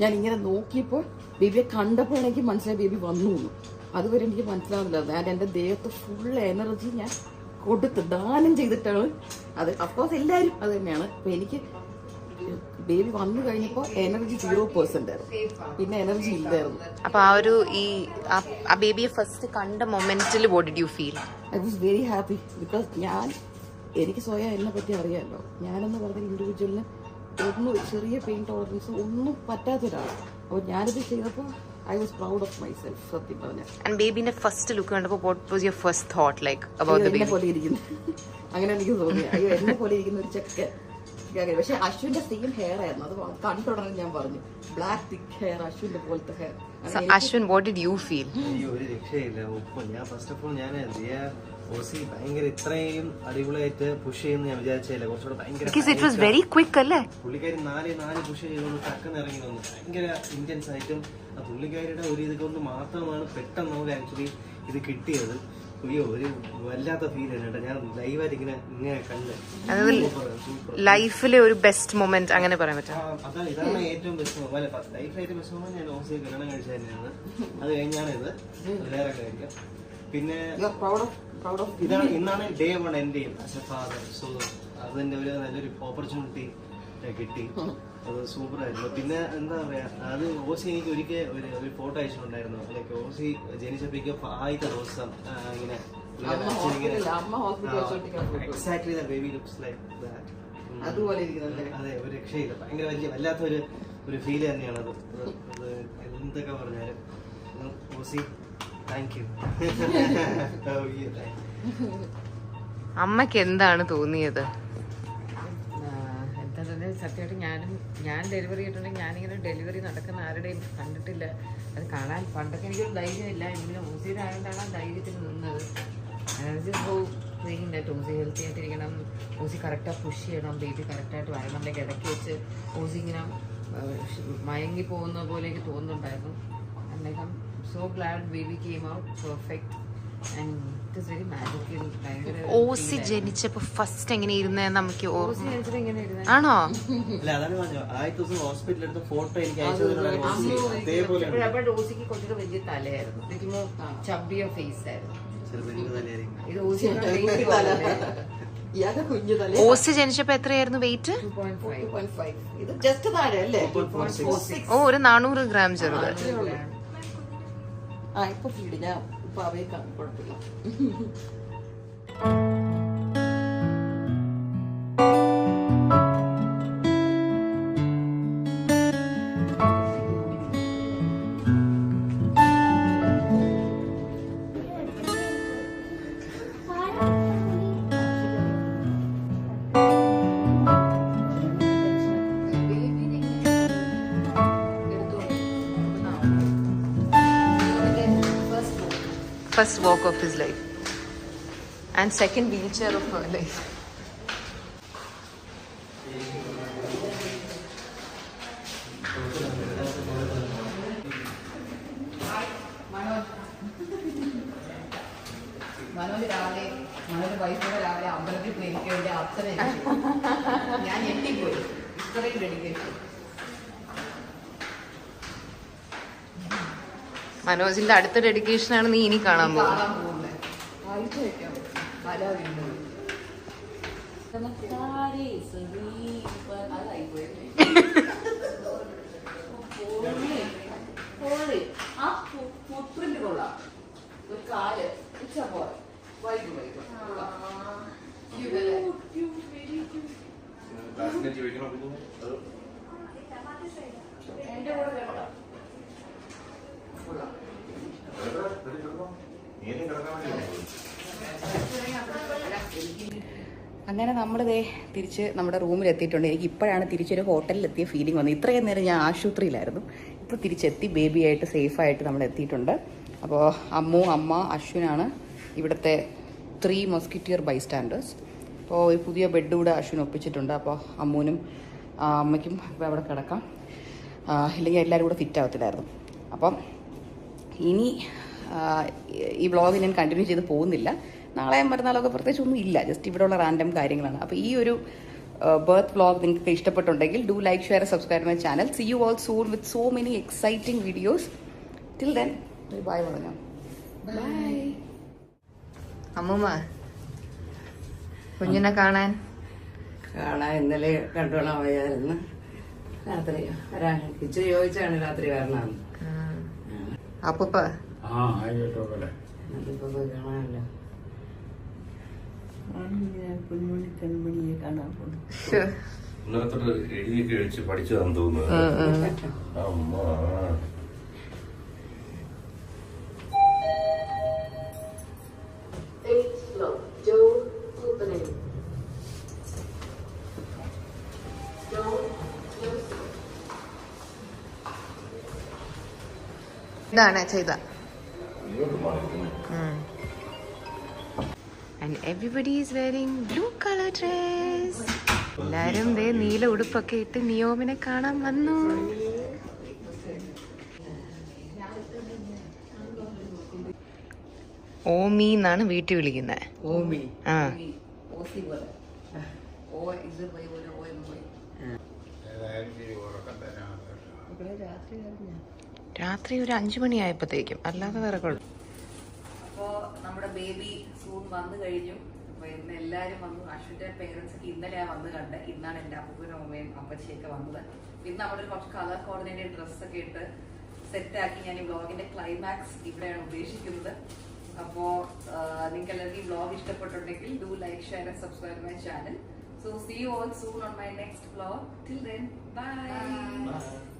ഞാൻ ഇങ്ങനെ നോക്കിയപ്പോൾ ബേബിയെ കണ്ടപ്പോൾ എനിക്ക് മനസ്സിലായി ബേബി വന്നു. അതുവരെ എനിക്ക് മനസ്സിലാവുന്നില്ല. ഞാൻ എൻ്റെ ദേഹത്ത് ഫുൾ എനർജി ഞാൻ കൊടുത്ത് ദാനം ചെയ്തിട്ടാണ് അത്. അഫ്കോഴ്സ് എല്ലാവരും അത് തന്നെയാണ്. അപ്പൊ എനിക്ക് ബേബി വന്നു കഴിഞ്ഞപ്പോൾ എനർജി 0% ആയിരുന്നു, പിന്നെ എനർജി ഇല്ലായിരുന്നു. അപ്പൊ ആ ഒരു ആ ബേബിയെ ഫസ്റ്റ് കണ്ട മൊമെന്റിൽ what did you feel? I was very happy because എനിക്ക് സ്വയം എന്നെ പറ്റി അറിയാമല്ലോ. ഞാനെന്ന് പറഞ്ഞ ഇൻഡിവിജ്വലിന് ഒന്നും ചെറിയ പെയിൻ ടോളറൻസ് ഒന്നും പറ്റാത്ത ഒരാളാണ്. അപ്പോൾ ഞാനിത് ചെയ്തപ്പോൾ I was proud of my self സത്യം പറഞ്ഞാൽ. ആൻഡ് ബേബിന്റെ ഫസ്റ്റ് ലുക്ക് കണ്ടപ്പോൾ what was your first thought like about the എന്നെ ബേബി? പോലെ ഇരിക്കുന്നു, അങ്ങനെ എനിക്ക് തോന്നി. അയ്യോ എന്നെ പോലെ ഇരിക്കുന്ന ഒരു ചെക്കൻ. പക്ഷെ അശ്വിന്റെ സെയിം ഹെയർ ആയിരുന്നു, അത് കണ്ടുടനെ ഞാൻ പറഞ്ഞു ബ്ലാക്ക് തിക്ക് ഹെയർ, അശ്വിന്റെ പോലത്തെ hair. Ashwin what did you feel? അയ്യോ ഒരു രക്ഷയില്ല. ഞാൻ ഫസ്റ്റ് ഓഫ് ഓൾ ഞാൻ ഓസി ഭയങ്കര ഇത്രയും അടിപൊളിയായിട്ട് പുഷ് ചെയ്യുന്ന ഞാൻ വിചാരിച്ചില്ല. കുറച്ചുകൂടെ ഭയങ്കര പുള്ളിക്കാരി നാല് പുഷ് ചെയ്തുകൊണ്ട് ടക്കെന്ന് ഇറങ്ങി വന്നു. ഭയങ്കര ഇന്റൻസ് ആയിട്ടും ആ പുള്ളിക്കാരിയുടെ ഒരു ഇത് കൊണ്ട് മാത്രമാണ് പെട്ടെന്ന് നമുക്ക് ആക്ച്വലി ഇത് കിട്ടിയത്. അയ്യോ ഒരു വല്ലാത്ത ഫീൽ ആണ് കേട്ടോ. ഞാൻ ലൈവായിട്ട് ഇങ്ങനെ കണ്ട് ലൈഫിലെ ഒരു ബെസ്റ്റ് മൊമെന്റ് അങ്ങനെ പറയാൻ പറ്റും. ഇതാണ് ഏറ്റവും ബെസ്റ്റ് മൊമെന്റ്. ലൈഫിലെ ഏറ്റവും ബെസ്റ്റ് മൊമെന്റ് ഞാൻ ഓസിയെ കല്യാണം കഴിച്ച തന്നെയാണ്. അത് കഴിഞ്ഞാണ് ഇത് വേറെ കാര്യം. പിന്നെ ഇന്നാണ് ഡേ 1 എന്റെയും ആസ് എ ഫാദർ. സോ അതിന്റെ ഒരു നല്ലൊരു ഓപ്പർച്യൂണിറ്റി കിട്ടി. അത് സൂപ്പർ ആയിരുന്നു. പിന്നെ എന്താ പറയാ, അത് ഓസി എനിക്ക് ഒരിക്കൽ ഒരു ഫോട്ടോ അയച്ചിട്ടുണ്ടായിരുന്നു. ലൈക്ക് ഓസി ജനിച്ചപ്പോഴേക്കും ആദ്യത്തെ ദിവസം ഇങ്ങനെ exactly the baby looks like that. അതുപോലെ അതെ, ഒരു രക്ഷയില്ല. ഭയങ്കര വല്ലാത്ത ഒരു ഫീൽ തന്നെയാണ് അത്. എന്തൊക്കെ പറഞ്ഞാലും ഓസി താങ്ക് യു. അമ്മക്ക് എന്താണ് തോന്നിയത്? എന്താ തന്നെ സത്യമായിട്ട് ഞാൻ ഡെലിവറി ചെയ്തിട്ടുണ്ടെങ്കിൽ ഞാനിങ്ങനെ ഡെലിവറി നടക്കുന്ന ആരുടെയും കണ്ടിട്ടില്ല. അത് കാണാൻ പണ്ടൊക്കെ എനിക്കൊരു ധൈര്യമില്ല. ഇങ്ങനെ ഓസിയുടെ ആയതുകൊണ്ടാണ് ആ ധൈര്യത്തിൽ നിന്നത്. ഓസി ഹെൽത്തി ആയിട്ടിരിക്കണം, ഓസി കറക്റ്റായി പുഷ് ചെയ്യണം, ബേബി കറക്റ്റായിട്ട് വരണം. ഇടയ്ക്ക് വെച്ച് ഓസി ഇങ്ങനെ മയങ്ങി പോകുന്ന പോലെ എനിക്ക് തോന്നുന്നുണ്ടായിരുന്നു. അദ്ദേഹം so glad baby came out perfect and it is very magical. ഓസി ജനിച്ചപ്പോ ഫസ്റ്റ് എങ്ങനെ ഇരുന്നേ നമുക്ക് ആണോ? ഫോട്ടോ എനിക്ക് ഓസിക്ക് കുറച്ചുകൂടെ വലിയ തലയായിരുന്നു, ചബ്ബിയ ഫേസ് ആയിരുന്നു. ഇത് ഓസി ജനിച്ചപ്പോ എത്രയായിരുന്നു വെയിറ്റ്? 2.5. ഓ, ഒരു 400 ഗ്രാം ചെറുത്. ഇപ്പൊ ഫീഡ് ഞാൻ ഇപ്പൊ അവയെ കുഴപ്പമില്ല. First walk of his life and second wheelchair of her life. Manoj വൈഫോടെ രാവിലെ അമ്പലത്തിൽ പോയി എനിക്ക് വേണ്ടി അത്ര ഞാൻ ഞെട്ടിപ്പോയി. ഇത്രയും ഡെഡിക്കേഷൻ. മനോജിന്റെ അടുത്ത ഡെഡിക്കേഷൻ ആണ് നീ ഇനി കാണാൻ പോകുന്നത്. അങ്ങനെ നമ്മളിതേ തിരിച്ച് നമ്മുടെ റൂമിൽ എത്തിയിട്ടുണ്ട്. എനിക്ക് ഇപ്പോഴാണ് തിരിച്ചൊരു ഹോട്ടലിലെത്തിയ ഫീലിംഗ് വന്നത്. ഇത്രയും നേരം ഞാൻ ആശുപത്രിയിലായിരുന്നു. ഇപ്പോൾ തിരിച്ചെത്തി, ബേബിയായിട്ട് സേഫായിട്ട് നമ്മൾ എത്തിയിട്ടുണ്ട്. അപ്പോൾ അമ്മു, അമ്മ, അശ്വിനാണ് ഇവിടുത്തെ 3 മസ്കിറ്റിയർ ബൈസ്റ്റാൻഡേഴ്സ്. അപ്പോൾ ഒരു പുതിയ ബെഡ് കൂടെ അശ്വിൻ ഒപ്പിച്ചിട്ടുണ്ട്. അപ്പോൾ അമ്മൂനും അമ്മയ്ക്കും ഇപ്പോൾ അവിടെ കിടക്കാം. ഇല്ലെങ്കിൽ എല്ലാവരും കൂടെ ഫിറ്റ് ആവത്തില്ലായിരുന്നു. അപ്പം ഇനി ഈ വ്ളോഗ് ഞാൻ കണ്ടിന്യൂ ചെയ്ത് പോകുന്നില്ല. നാളെയും മറ്റന്നാളൊക്കെ പ്രത്യേകിച്ച് ഒന്നും ഇല്ല, ജസ്റ്റ് ഇവിടെയുള്ള റാൻഡം കാര്യങ്ങളാണ്. അപ്പോൾ ഈ ഒരു ബർത്ത് വ്ളോഗ് നിങ്ങൾക്ക് ഇഷ്ടപ്പെട്ടുണ്ടെങ്കിൽ do like, share, subscribe my channel. See you all soon with so many exciting videos. Till then bye പറഞ്ഞോ. ബൈ. അമ്മൂമ്മ കുഞ്ഞിനെ കാണാൻ കാണാൻ ഇന്നലെ കണ്ടോളാൻ പോയായിരുന്നു. രാത്രി വരാൻ കിച്ചു ചോദിച്ചാണ് രാത്രി വരണമെന്ന്. അപ്പൂപ്പ അതിപ്പോ പോയി കാണാമല്ലോ. കുഞ്ഞുമണി കൺമണിയെ കാണാൻ പോകും. ഇന്നലത്തോട്ട് എഴുതിയൊക്കെ കഴിച്ച് പഠിച്ചതാന്ന് തോന്നുന്നത്. അമ്മ ഇതാണ് ചെയ്ത. And everybody is wearing blue color dress. എല്ലാരും ദേ നീല ഉടുപ്പൊക്കെ ഇട്ട് നിയോമിനെ കാണാൻ വന്നു. ഓമി എന്നാണ് വീട്ടിൽ വിളിക്കുന്നത്. ഓമി ആ ഓസി പോലെ ഓ ഇത് പോയി പോലെ ഓ എന്ന് പോയി. രാത്രി ഒരു 5 മണിയായപ്പോഴത്തേക്കും, അല്ലാതെ വേറെ കുഴപ്പം. അപ്പോൾ നമ്മുടെ ബേബി സൂൺ വന്നു കഴിഞ്ഞു. അപ്പോൾ ഇന്ന് എല്ലാവരും വന്നു. അശ്വിൻ്റെ പേരൻസ് ഒക്കെ ഇന്നലെയാണ് വന്ന് കണ്ടത്. ഇന്നാണ് എൻ്റെ അപ്പൂപ്പനും അമ്മയും അപ്പച്ചിയൊക്കെ വന്നത്. ഇന്ന് നമ്മളൊരു കുറച്ച് കളർ കോർഡിനേറ്റഡ് ഡ്രസ്സൊക്കെ ഇട്ട് സെറ്റാക്കി ഞാൻ ഈ വ്ളോഗിൻ്റെ ക്ലൈമാക്സ് ഇവിടെയാണ് ഉദ്ദേശിക്കുന്നത്. അപ്പോൾ നിങ്ങൾക്ക് എല്ലാവർക്കും ഈ വ്ളോഗ് ഇഷ്ടപ്പെട്ടിട്ടുണ്ടെങ്കിൽ do like, share and subscribe my channel. So see you all soon on my next vlog. Till then, bye.